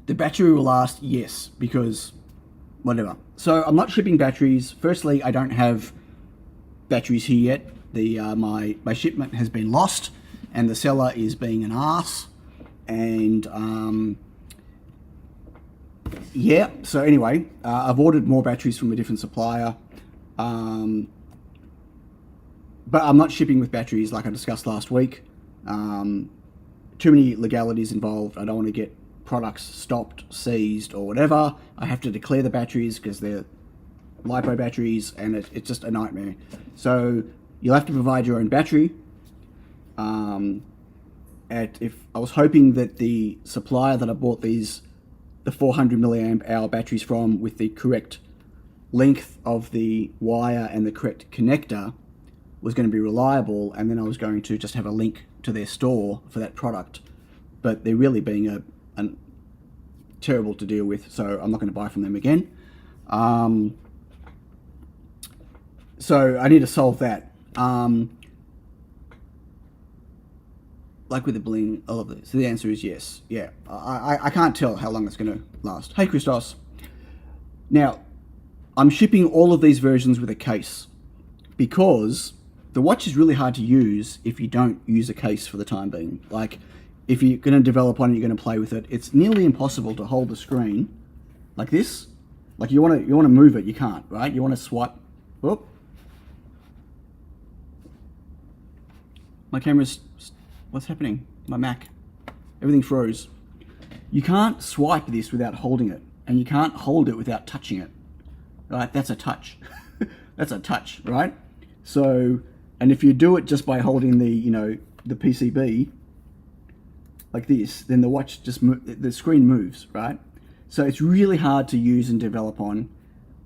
The battery will last, yes, because whatever. So I'm not shipping batteries. Firstly, I don't have batteries here yet. My shipment has been lost, and the seller is being an arse. And yeah. So anyway, I've ordered more batteries from a different supplier. But I'm not shipping with batteries like I discussed last week. Too many legalities involved. I don't want to get products stopped, seized, or whatever. I have to declare the batteries because they're LiPo batteries, and it's just a nightmare. So you'll have to provide your own battery. If I was hoping that the supplier that I bought the 400 milliamp hour batteries from, with the correct length of the wire and the correct connector, was going to be reliable, and then I was going to just have a link to their store for that product. But they're really being a terrible to deal with, so I'm not going to buy from them again. So I need to solve that. Like with the bling, all of this. So the answer is yes. Yeah, I can't tell how long it's going to last. Hey, Christos. Now, I'm shipping all of these versions with a case because the watch is really hard to use if you don't use a case for the time being. Like, if you're going to develop one and you're going to play with it, it's nearly impossible to hold the screen like this. Like, you want to move it, you can't, right? You want to swipe. Whoop. My camera's... What's happening? My Mac. Everything froze. You can't swipe this without holding it, and you can't hold it without touching it. Right? That's a touch. That's a touch, right? So, and if you do it just by holding the PCB like this, then the watch the screen moves, right? So it's really hard to use and develop on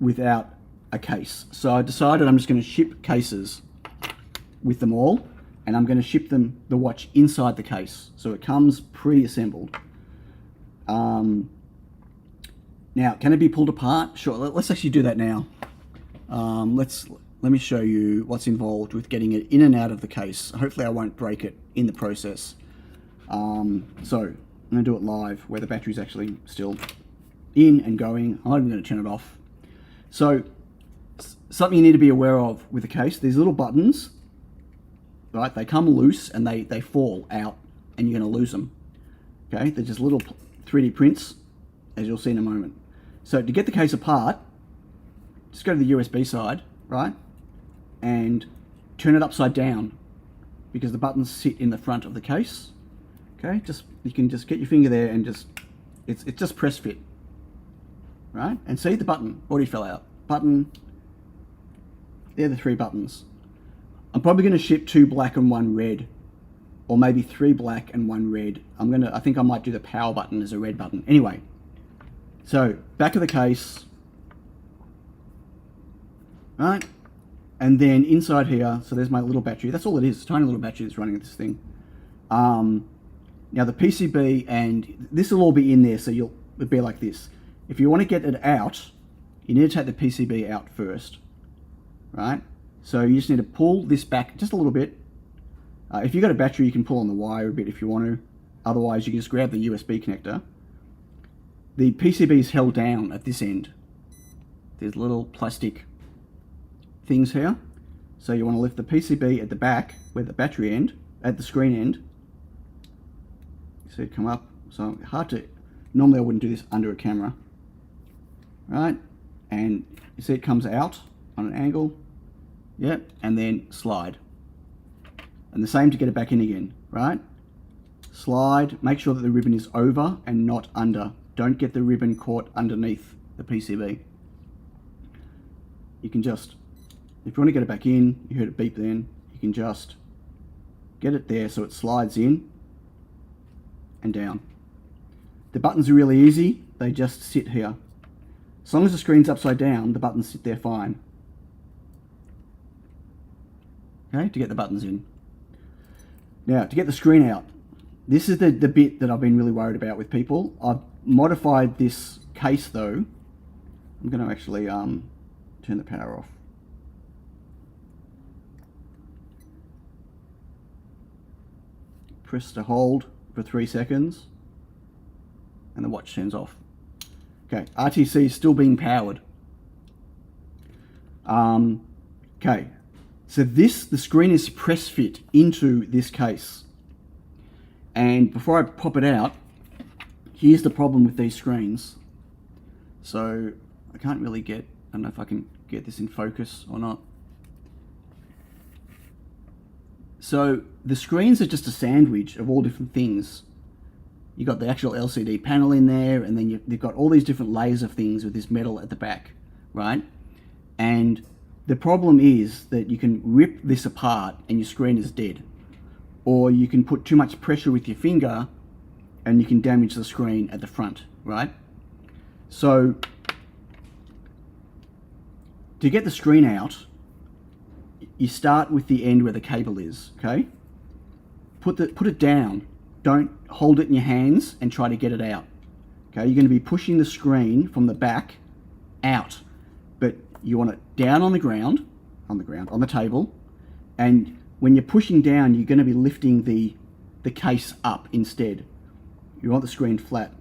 without a case. So I decided I'm just going to ship cases with them all, and I'm going to ship them the watch inside the case. So it comes pre-assembled. Now, can it be pulled apart? Sure, let's actually do that now. Let me show you what's involved with getting it in and out of the case. Hopefully I won't break it in the process. So I'm going to do it live where the battery's actually still in and going. I'm not even going to turn it off. So something you need to be aware of with the case, these little buttons, right, they come loose and they fall out and you're going to lose them. Okay, they're just little 3D prints, as you'll see in a moment. So to get the case apart, just go to the USB side, right, and turn it upside down because the buttons sit in the front of the case. Okay, you can just get your finger there and it's just press fit, right? And see, the button already fell out. Button, they're the 3 buttons. I'm probably going to ship 2 black and 1 red, or maybe 3 black and 1 red. I think I might do the power button as a red button. Anyway, so back of the case, right? And then inside here, so there's my little battery. That's all it is, a tiny little battery that's running this thing. Now the PCB, and this will all be in there, so it'll be like this. If you want to get it out, you need to take the PCB out first, right? So you just need to pull this back just a little bit. If you've got a battery, you can pull on the wire a bit if you want to. Otherwise, you can just grab the USB connector. The PCB is held down at this end. There's little plastic things here. So you want to lift the PCB at the back, where the battery end, at the screen end. You see it come up. So hard to, normally I wouldn't do this under a camera. Right? And you see it comes out on an angle. Yep, and then slide. And the same to get it back in again, right? Slide, make sure that the ribbon is over and not under. Don't get the ribbon caught underneath the PCB. You can just, if you want to get it back in, you heard it beep then, you can just get it there so it slides in and down. The buttons are really easy, they just sit here. As long as the screen's upside down, the buttons sit there fine. Okay, to get the buttons in. Now, to get the screen out, this is the bit that I've been really worried about with people. I've modified this case though. I'm going to actually turn the power off. Press to hold for 3 seconds and the watch turns off. Okay, RTC is still being powered. Okay, so the screen is press fit into this case. And before I pop it out, here's the problem with these screens. So I can't really get, I don't know if I can get this in focus or not. So the screens are just a sandwich of all different things. You've got the actual LCD panel in there, and then you've got all these different layers of things with this metal at the back, right? And the problem is that you can rip this apart and your screen is dead. Or you can put too much pressure with your finger and you can damage the screen at the front, right? So to get the screen out, you start with the end where the cable is, okay? Put it down. Don't hold it in your hands and try to get it out. Okay, you're going to be pushing the screen from the back out, but you want it down on the table, and when you're pushing down, you're going to be lifting the case up instead. You want the screen flat,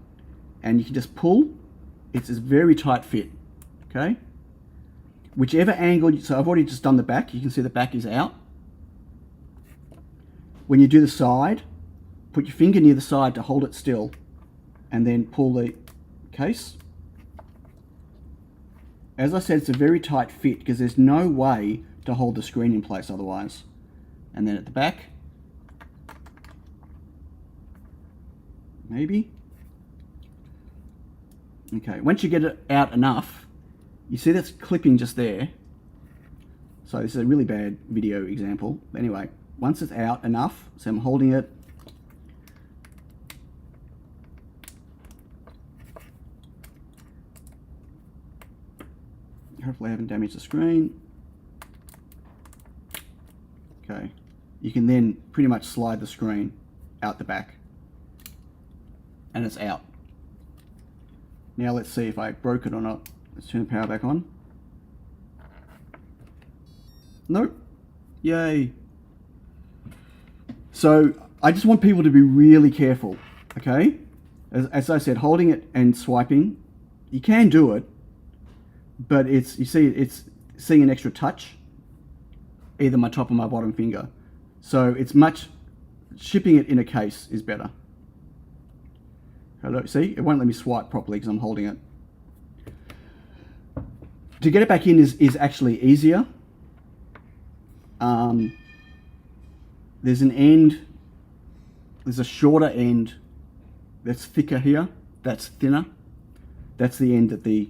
and you can just pull. It's a very tight fit, okay? Whichever angle, so I've already just done the back. You can see the back is out. When you do the side, put your finger near the side to hold it still, and then pull the case. As I said, it's a very tight fit because there's no way to hold the screen in place otherwise. And then at the back, maybe. Okay, once you get it out enough, you see that's clipping just there. So this is a really bad video example. Anyway, once it's out enough, so I'm holding it. Hopefully I haven't damaged the screen. Okay, you can then pretty much slide the screen out the back and it's out. Now let's see if I broke it or not. Let's turn the power back on. Nope. Yay. So I just want people to be really careful, okay? As I said, holding it and swiping, you can do it, but it's, you see, it's seeing an extra touch, either my top or my bottom finger. So it's much, shipping it in a case is better. Hello, see, it won't let me swipe properly because I'm holding it. To get it back in is actually easier. There's an end, there's a shorter end that's thicker here, that's thinner. That's the end that the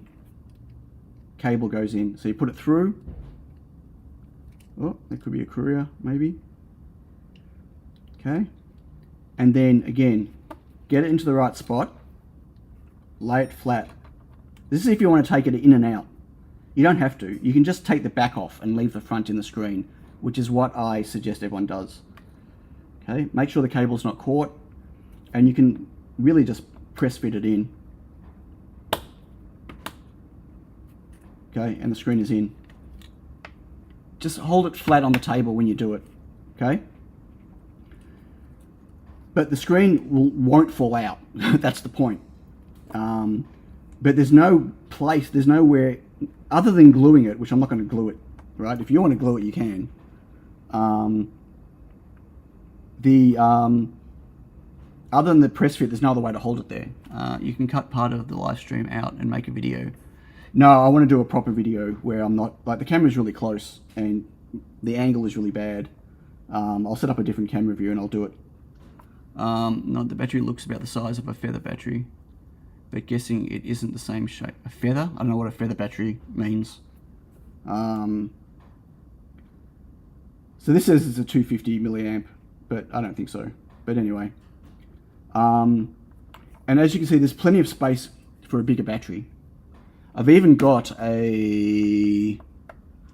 cable goes in. So you put it through. Oh, there could be a courier, maybe. Okay. And then again, get it into the right spot, lay it flat. This is if you want to take it in and out. You don't have to. You can just take the back off and leave the front in the screen, which is what I suggest everyone does. Okay, make sure the cable's not caught, and you can really just press fit it in. Okay, and the screen is in. Just hold it flat on the table when you do it, okay? But the screen won't fall out. That's the point. But there's no place, there's nowhere, other than gluing it, which I'm not going to glue it, right? If you want to glue it, you can. Other than the press fit, there's no other way to hold it there. You can cut part of the live stream out and make a video. No, I want to do a proper video where I'm not, like, the camera's really close and the angle is really bad. I'll set up a different camera view and I'll do it. No, the battery looks about the size of a feather battery, but guessing it isn't the same shape. A feather? I don't know what a feather battery means. So this says it's a 250 milliamp, but I don't think so. But anyway. And as you can see, there's plenty of space for a bigger battery. I've even got a...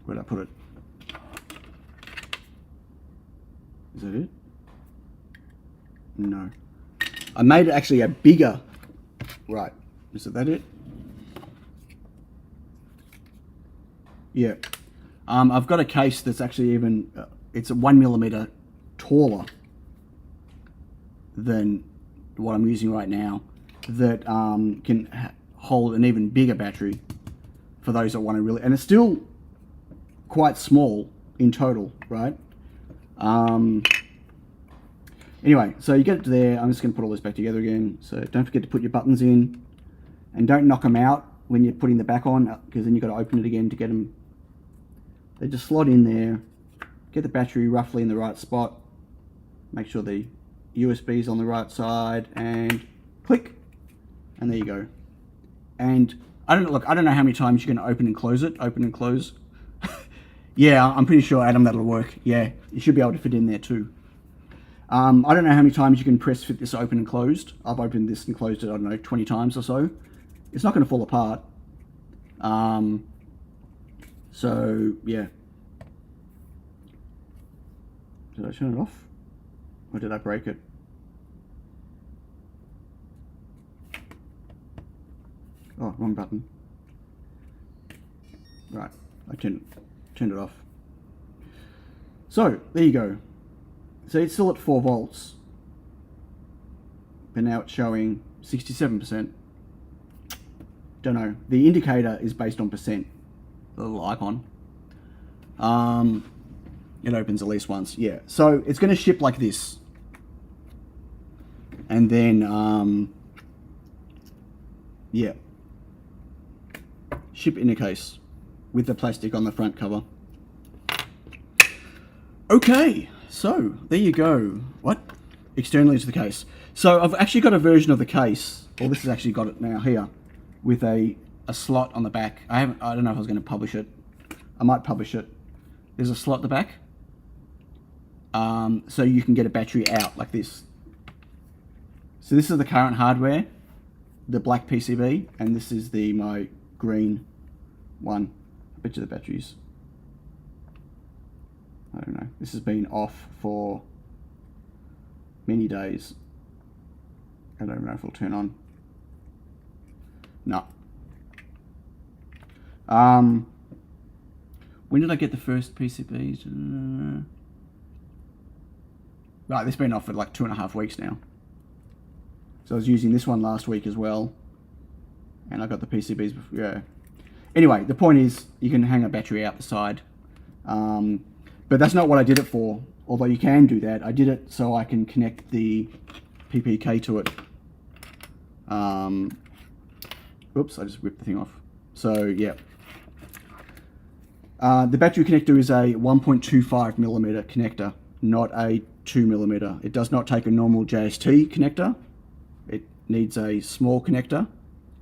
Where did I put it? Is that it? No. I made it actually a bigger... Right. Is that it? Yeah. I've got a case that's actually even... it's 1mm taller than what I'm using right now, that can hold an even bigger battery for those that want to really... And it's still quite small in total, right? Anyway, so you get it there. I'm just going to put all this back together again. So don't forget to put your buttons in, and don't knock them out when you're putting the back on, because then you've got to open it again to get them. They just slot in there. Get the battery roughly in the right spot. Make sure the USB is on the right side, and click, and there you go. And I don't know how many times you're going to open and close it. Open and close. Yeah, I'm pretty sure, Adam, that'll work. Yeah, you should be able to fit in there too. I don't know how many times you can press fit this open and closed. I've opened this and closed it, I don't know, 20 times or so. It's not going to fall apart. So, yeah. Did I turn it off? Or did I break it? Oh, wrong button. Right, I turned it off. So, there you go. So it's still at 4 volts, but now it's showing 67%. Don't know. The indicator is based on percent, the little icon. It opens at least once, yeah. So it's going to ship like this. And then, yeah. Ship in a case with the plastic on the front cover. Okay. So, there you go. What? Externally to the case. So, I've actually got a version of the case, or this has actually got it now here, with a slot on the back. I don't know if I was going to publish it. I might publish it. There's a slot at the back. So you can get a battery out like this. So this is the current hardware, the black PCB, and this is my green one. I bet you the batteries. I don't know. This has been off for many days. I don't know if it'll turn on. No. When did I get the first PCBs? Right, this has been off for like 2.5 weeks now. So I was using this one last week as well. And I got the PCBs before, yeah. Anyway, the point is you can hang a battery out the side. But that's not what I did it for. Although you can do that. I did it so I can connect the PPK to it. Oops, I just ripped the thing off. So, yeah. The battery connector is a 1.25 millimeter connector, not a 2 millimeter. It does not take a normal JST connector. It needs a small connector.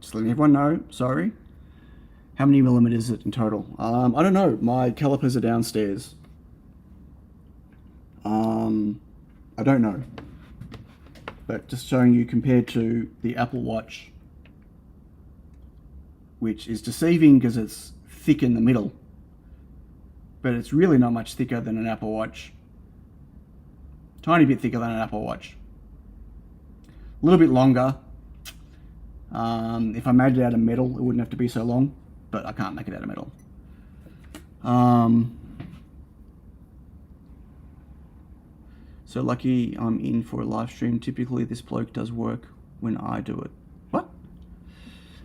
Just letting everyone know, sorry. How many millimeters is it in total? I don't know. My calipers are downstairs. I don't know. But just showing you compared to the Apple Watch, which is deceiving because it's thick in the middle. But it's really not much thicker than an Apple Watch. Tiny bit thicker than an Apple Watch. A little bit longer. If I made it out of metal, it wouldn't have to be so long, but I can't make it out of metal. So lucky I'm in for a live stream. Typically this bloke does work when I do it. What?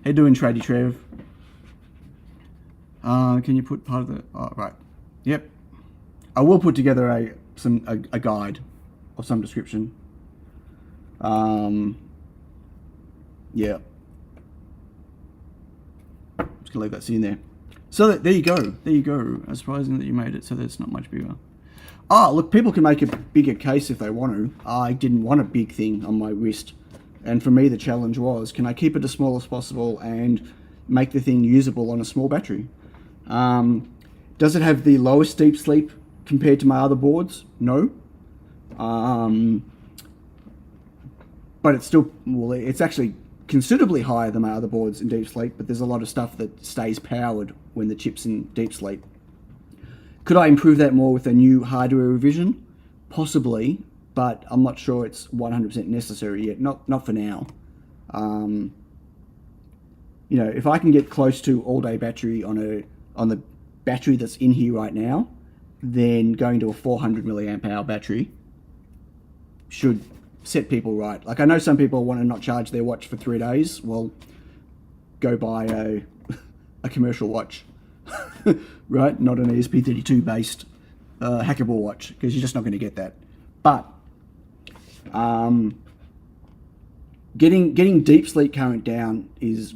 How you doing, Tradie Trev? Can you put part of the... Oh, right. Yep. I will put together a guide of some description. Yeah. Just gonna leave that sitting there. So there you go. There you go. It's surprising that you made it so that it's not much bigger. Oh, look, people can make a bigger case if they want to. I didn't want a big thing on my wrist. And for me, the challenge was, can I keep it as small as possible and make the thing usable on a small battery? Does it have the lowest deep sleep compared to my other boards? No. But it's still, well, it's actually considerably higher than my other boards in deep sleep, but there's a lot of stuff that stays powered when the chip's in deep sleep. Could I improve that more with a new hardware revision? Possibly, but I'm not sure it's 100% necessary yet. Not for now. You know, if I can get close to all-day battery on the battery that's in here right now, then going to a 400 milliamp hour battery should set people right. Like, I know some people want to not charge their watch for 3 days. Well, go buy a commercial watch. Right? Not an ESP32 based hackable watch, because you're just not going to get that. But getting deep sleep current down is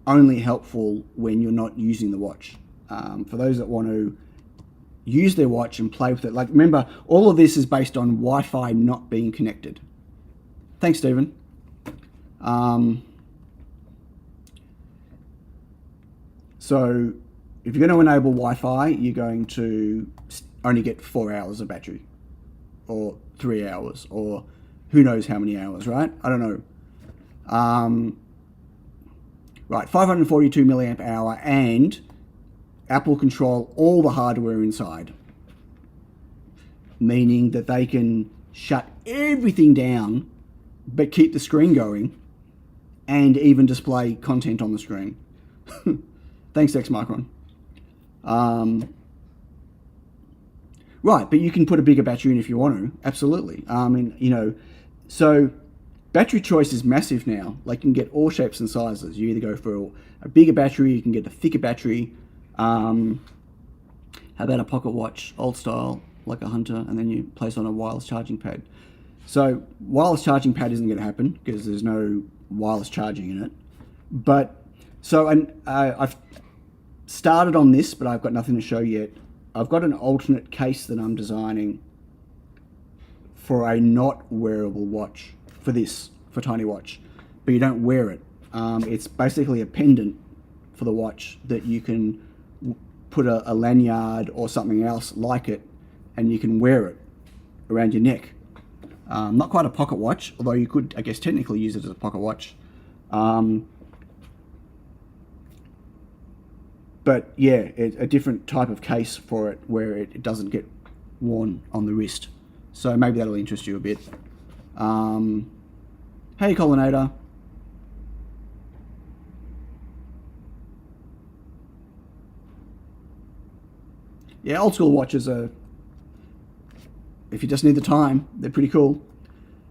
only helpful when you're not using the watch. For those that want to use their watch and play with it, like, remember, all of this is based on Wi-Fi not being connected. Thanks, Stephen. So if you're going to enable Wi-Fi, you're going to only get 4 hours of battery, or 3 hours, or who knows how many hours, right? I don't know. Right, 542 milliamp hour, and Apple control all the hardware inside, meaning that they can shut everything down but keep the screen going and even display content on the screen. Thanks, X Micron. Right, but you can put a bigger battery in if you want to. Absolutely. I mean, you know, so battery choice is massive now. Like, you can get all shapes and sizes. You either go for a bigger battery, you can get a thicker battery. How about a pocket watch, old style, like a Hunter, and then you place on a wireless charging pad. So wireless charging pad isn't going to happen because there's no wireless charging in it. But so, and I've started on this, but I've got nothing to show yet. I've got an alternate case that I'm designing for a not wearable watch for this, for TinyWatch, but you don't wear it. It's basically a pendant for the watch that you can put a lanyard or something else like it, and you can wear it around your neck. Not quite a pocket watch, although you could, I guess, technically use it as a pocket watch. But yeah, a different type of case for it where it doesn't get worn on the wrist. So maybe that'll interest you a bit. Hey, Collinator. Yeah, old school watches are, if you just need the time, they're pretty cool.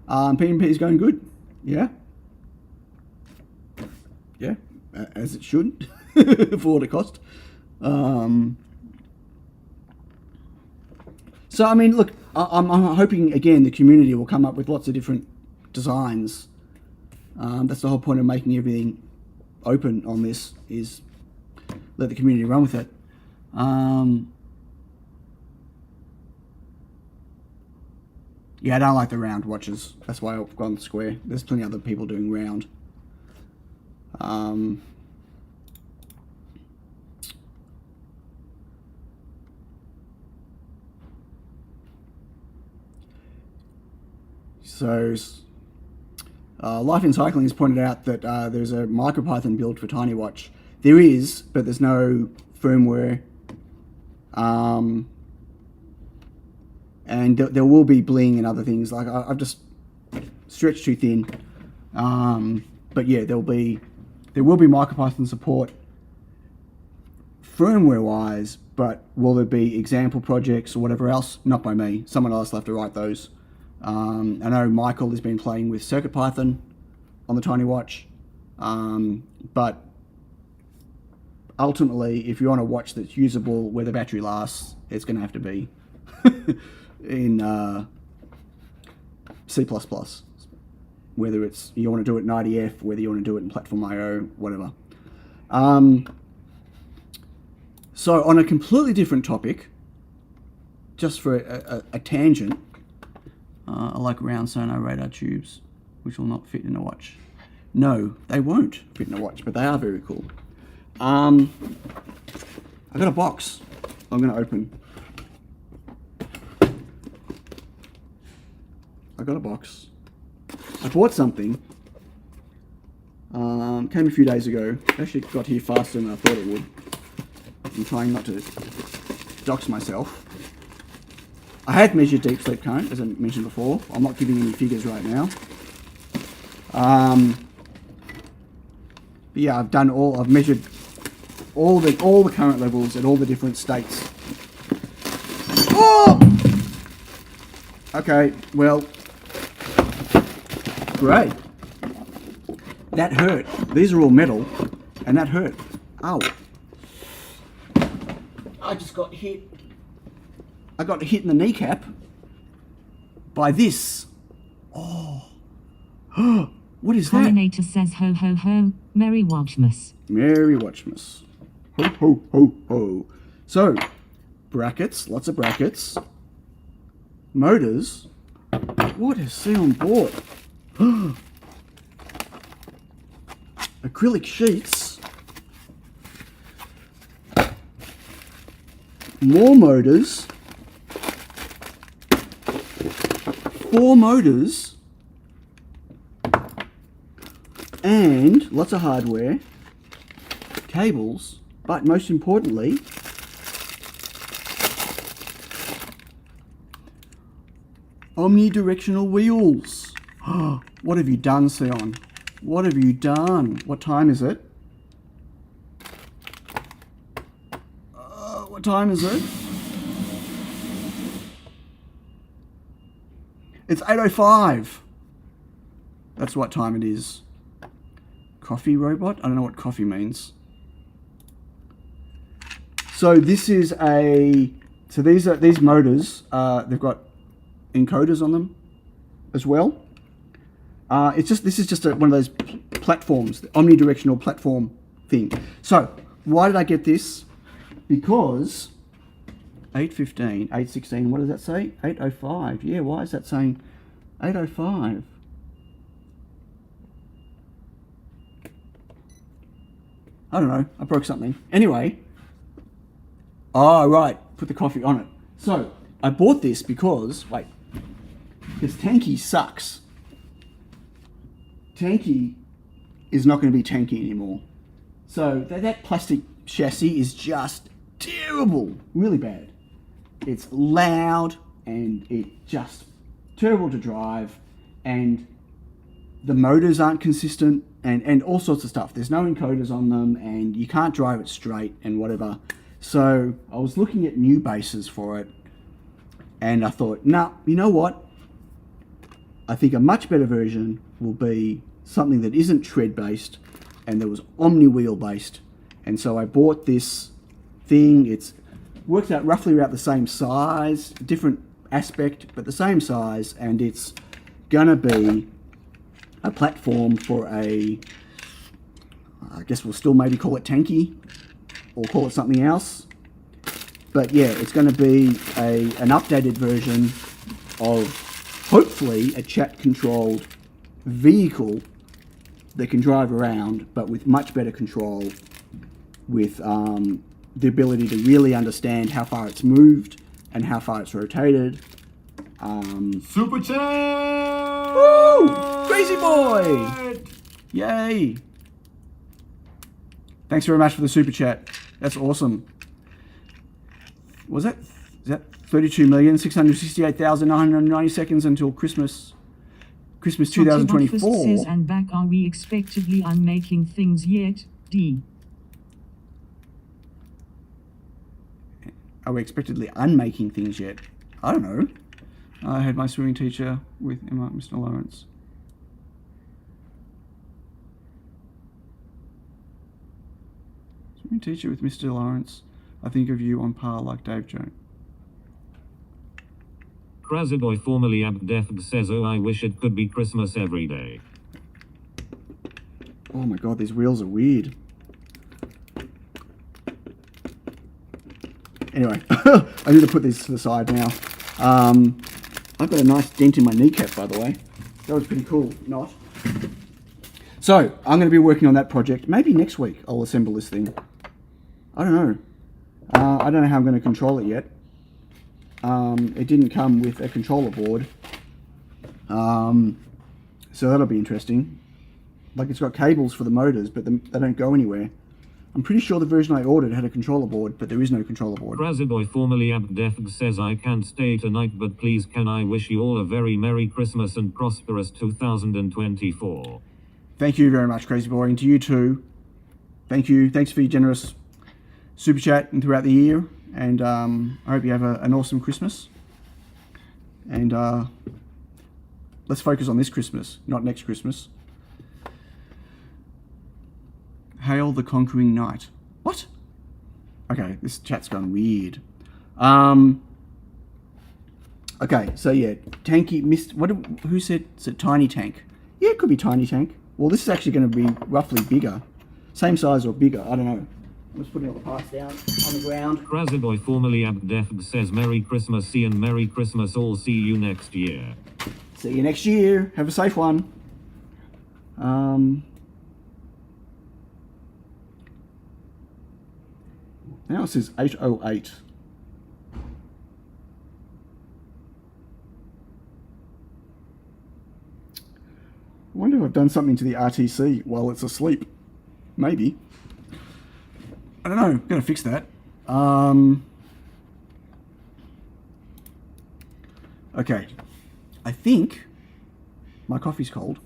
P&P is going good. Yeah. Yeah, as it should, for what it cost. So, I mean, look, I'm hoping, again, the community will come up with lots of different designs. That's the whole point of making everything open on this, is let the community run with it. Yeah, I don't like the round watches. That's why I've gone square. There's plenty of other people doing round. So, Life in Cycling has pointed out that there's a MicroPython build for TinyWatch. There is, but there's no firmware. And there will be bling and other things. Like I've just stretched too thin. But yeah, there will be MicroPython support firmware-wise, but will there be example projects or whatever else? Not by me. Someone else will have to write those. I know Michael has been playing with CircuitPython on the TinyWatch, but ultimately, if you want a watch that's usable where the battery lasts, it's going to have to be in C++. Whether it's you want to do it in IDF, whether you want to do it in Platform IO, whatever. So on a completely different topic, just for a tangent, I like round sonar radar tubes, which will not fit in a watch. No, they won't fit in a watch, but they are very cool. I got a box I'm going to open. I got a box. I bought something. Came a few days ago. Actually got here faster than I thought it would. I'm trying not to dox myself. I had measured deep sleep current, as I mentioned before. I'm not giving any figures right now. But yeah, I've measured all the current levels at all the different states. Oh! Okay, well, great. That hurt. These are all metal, and that hurt. Ow. I just got hit. I got hit in the kneecap by this. Oh. What is that? Pollinator says ho ho ho, Merry Watchmas. Merry Watchmas. Ho ho ho ho. So, brackets, lots of brackets. Motors. What is see on board? Acrylic sheets. More motors. 4 motors. And lots of hardware. Cables. But most importantly, omnidirectional wheels. What have you done, Sion? What have you done? What time is it? What time is it? It's 8:05. That's what time it is. Coffee robot? I don't know what coffee means. So this is these motors, they've got encoders on them as well. This is just one of those platforms, the omnidirectional platform thing. So why did I get this? Because 8:15, 8:16, what does that say? 8:05. Yeah, why is that saying 8:05? I don't know. I broke something. Anyway. Oh, right. Put the coffee on it. So, I bought this because Tanky sucks. Tanky is not going to be tanky anymore. So, that plastic chassis is just terrible. Really bad. It's loud and it's just terrible to drive. And the motors aren't consistent and all sorts of stuff. There's no encoders on them and you can't drive it straight and whatever. So I was looking at new bases for it, and I thought, nah, you know what? I think a much better version will be something that isn't tread based and that was omni wheel based. And so I bought this thing. It's works out roughly about the same size, different aspect, but the same size, and it's gonna be a platform for a, I guess we'll still maybe call it tanky or call it something else. But yeah, it's going to be an updated version of hopefully a chat controlled vehicle that can drive around, but with much better control, with the ability to really understand how far it's moved and how far it's rotated. Super chat! Woo! Crazy boy! Yay! Thanks very much for the super chat. That's awesome. Was that? Is that 32,668,990 seconds until Christmas? Christmas 2024. Says, and back, are we expectedly unmaking things yet? D. Are we expectedly unmaking things yet? I don't know. I had my swimming teacher with Mr. Lawrence. Swimming teacher with Mr. Lawrence. I think of you on par like Dave Jones. Krazaboy, formerly Abdefd, says, oh, I wish it could be Christmas every day. Oh my god, these wheels are weird. Anyway, I need to put these to the side now. I've got a nice dent in my kneecap, by the way. That was pretty cool, not? So, I'm going to be working on that project. Maybe next week I'll assemble this thing. I don't know. I don't know how I'm going to control it yet. It didn't come with a controller board. So that'll be interesting. Like, it's got cables for the motors, but they don't go anywhere. I'm pretty sure the version I ordered had a controller board, but there is no controller board. Krazaboy, formerly Abdefd, says, I can't stay tonight, but please can I wish you all a very Merry Christmas and prosperous 2024. Thank you very much, Crazy Boy, and to you too. Thank you. Thanks for your generous super chat and throughout the year, and I hope you have an awesome Christmas. And let's focus on this Christmas, not next Christmas. Hail the Conquering Knight. What? Okay, this chat's gone weird. Okay, so yeah, tanky missed. Who said it's a tiny tank? Yeah, it could be tiny tank. Well, this is actually going to be roughly bigger, same size or bigger. I don't know. I'm just putting all the parts down on the ground. Krazaboy, formerly Abdefd, says, Merry Christmas, see and Merry Christmas all. See you next year. See you next year. Have a safe one. Now it says 808. I wonder if I've done something to the RTC while it's asleep. Maybe. I don't know. Gotta fix that. Okay. I think my coffee's cold.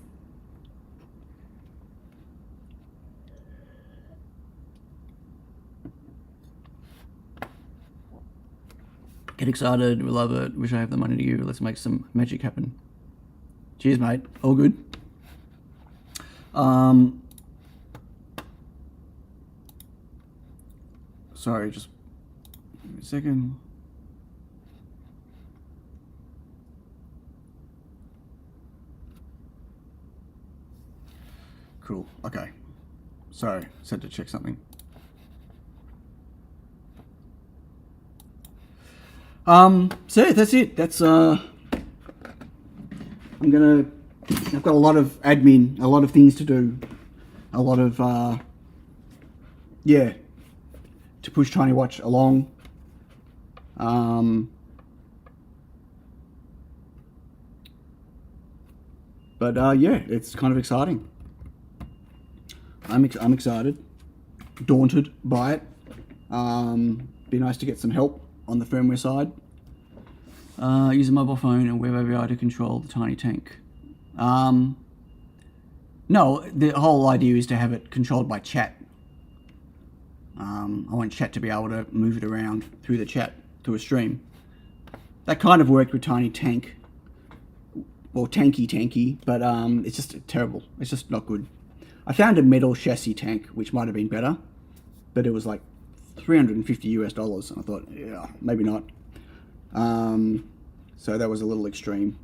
Get excited, we love it, wish I have the money to give, let's make some magic happen. Cheers, mate. All good. Sorry, just give me a second. Cool, okay. Sorry, said to check something. So yeah, that's it. That's I've got a lot of admin, a lot of things to do, a lot of yeah, to push TinyWATCH along. But yeah, it's kind of exciting. I'm excited, daunted by it. Be nice to get some help on the firmware side. Use a mobile phone and web API to control the tiny tank. No, the whole idea is to have it controlled by chat. I want chat to be able to move it around through the chat to a stream. That kind of worked with Tiny Tank, or Tanky, but it's just terrible. It's just not good. I found a metal chassis tank, which might have been better, but it was like $350 US, and I thought, yeah, maybe not. So that was a little extreme.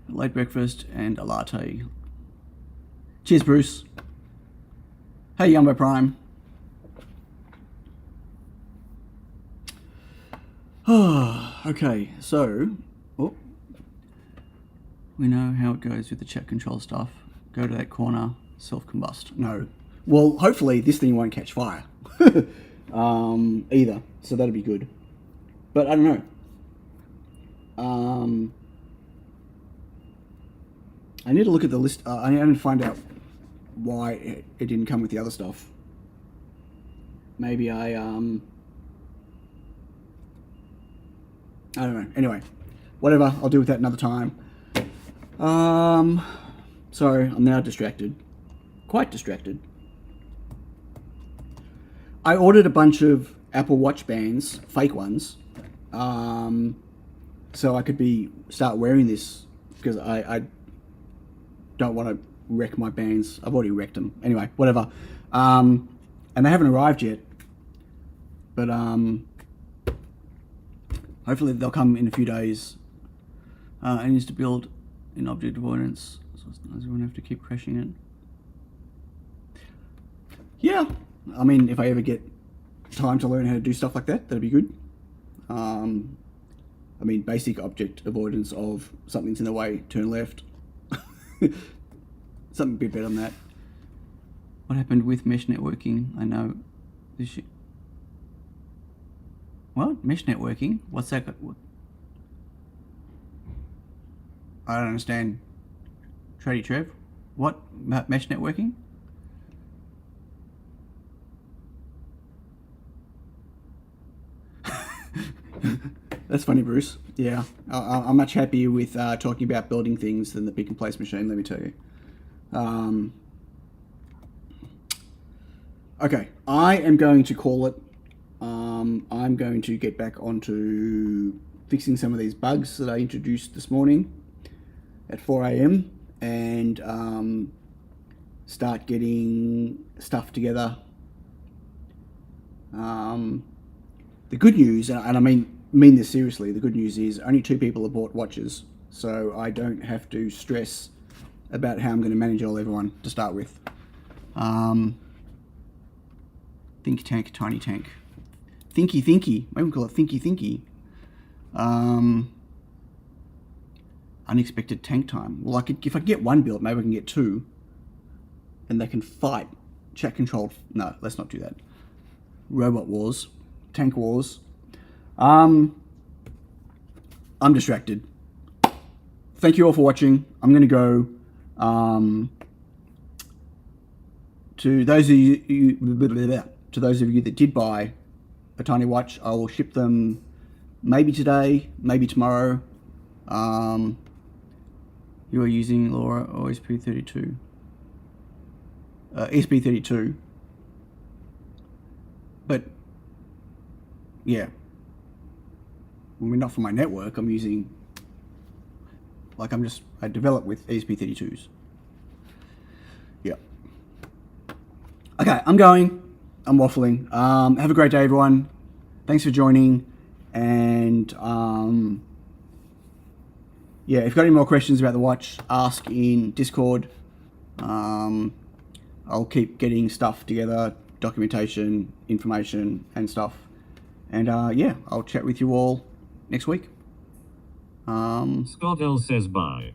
Late breakfast and a latte. Cheers, Bruce. Hey, Yumbo Prime. Okay, so we know how it goes with the chat control stuff. Go to that corner, self-combust. No. Well, hopefully this thing won't catch fire either, so that'll be good. But I don't know. I need to look at the list. I need to find out why it didn't come with the other stuff. Maybe I don't know. Anyway, whatever. I'll deal with that another time. Sorry, I'm now distracted. Quite distracted. I ordered a bunch of Apple Watch bands, fake ones, so I could start wearing this, because I don't want to wreck my bands. I've already wrecked them. Anyway, whatever. And they haven't arrived yet, but hopefully they'll come in a few days. I need to build in object avoidance, so I won't have to keep crashing it. Yeah, I mean, if I ever get time to learn how to do stuff like that, that'd be good. I mean, basic object avoidance of something's in the way, turn left. Something a bit better than that. What happened with mesh networking? I know this shit. What? Mesh networking? What's that? What? I don't understand. Tradie Trev? What? Mesh networking? That's funny, Bruce. Yeah, I'm much happier with talking about building things than the pick and place machine, let me tell you. Okay, I am going to call it. I'm going to get back onto fixing some of these bugs that I introduced this morning at 4 a.m. and start getting stuff together. The good news, and I mean this seriously, the good news is only 2 people have bought watches, so I don't have to stress about how I'm going to manage everyone to start with. Think tank, tiny tank. Thinky. Maybe we can call it thinky. Unexpected tank time. Well, if I get 1 built, maybe I can get 2. And they can fight. Chat controlled. No, let's not do that. Robot wars. Tank wars. I'm distracted. Thank you all for watching. I'm going to go. To those of you that did buy a Tiny Watch, I will ship them maybe today, maybe tomorrow. You are using Laura or ESP32. ESP32. But yeah, I mean, not for my network. I'm using, like, I develop with ESP32s. Yeah. Okay, I'm waffling. Have a great day, everyone. Thanks for joining. And yeah, if you've got any more questions about the watch, ask in Discord. I'll keep getting stuff together, documentation, information, and stuff. And yeah, I'll chat with you all next week. Scott L says bye.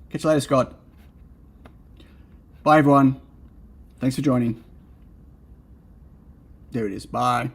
Catch you later, Scott. Bye, everyone. Thanks for joining. There it is. Bye.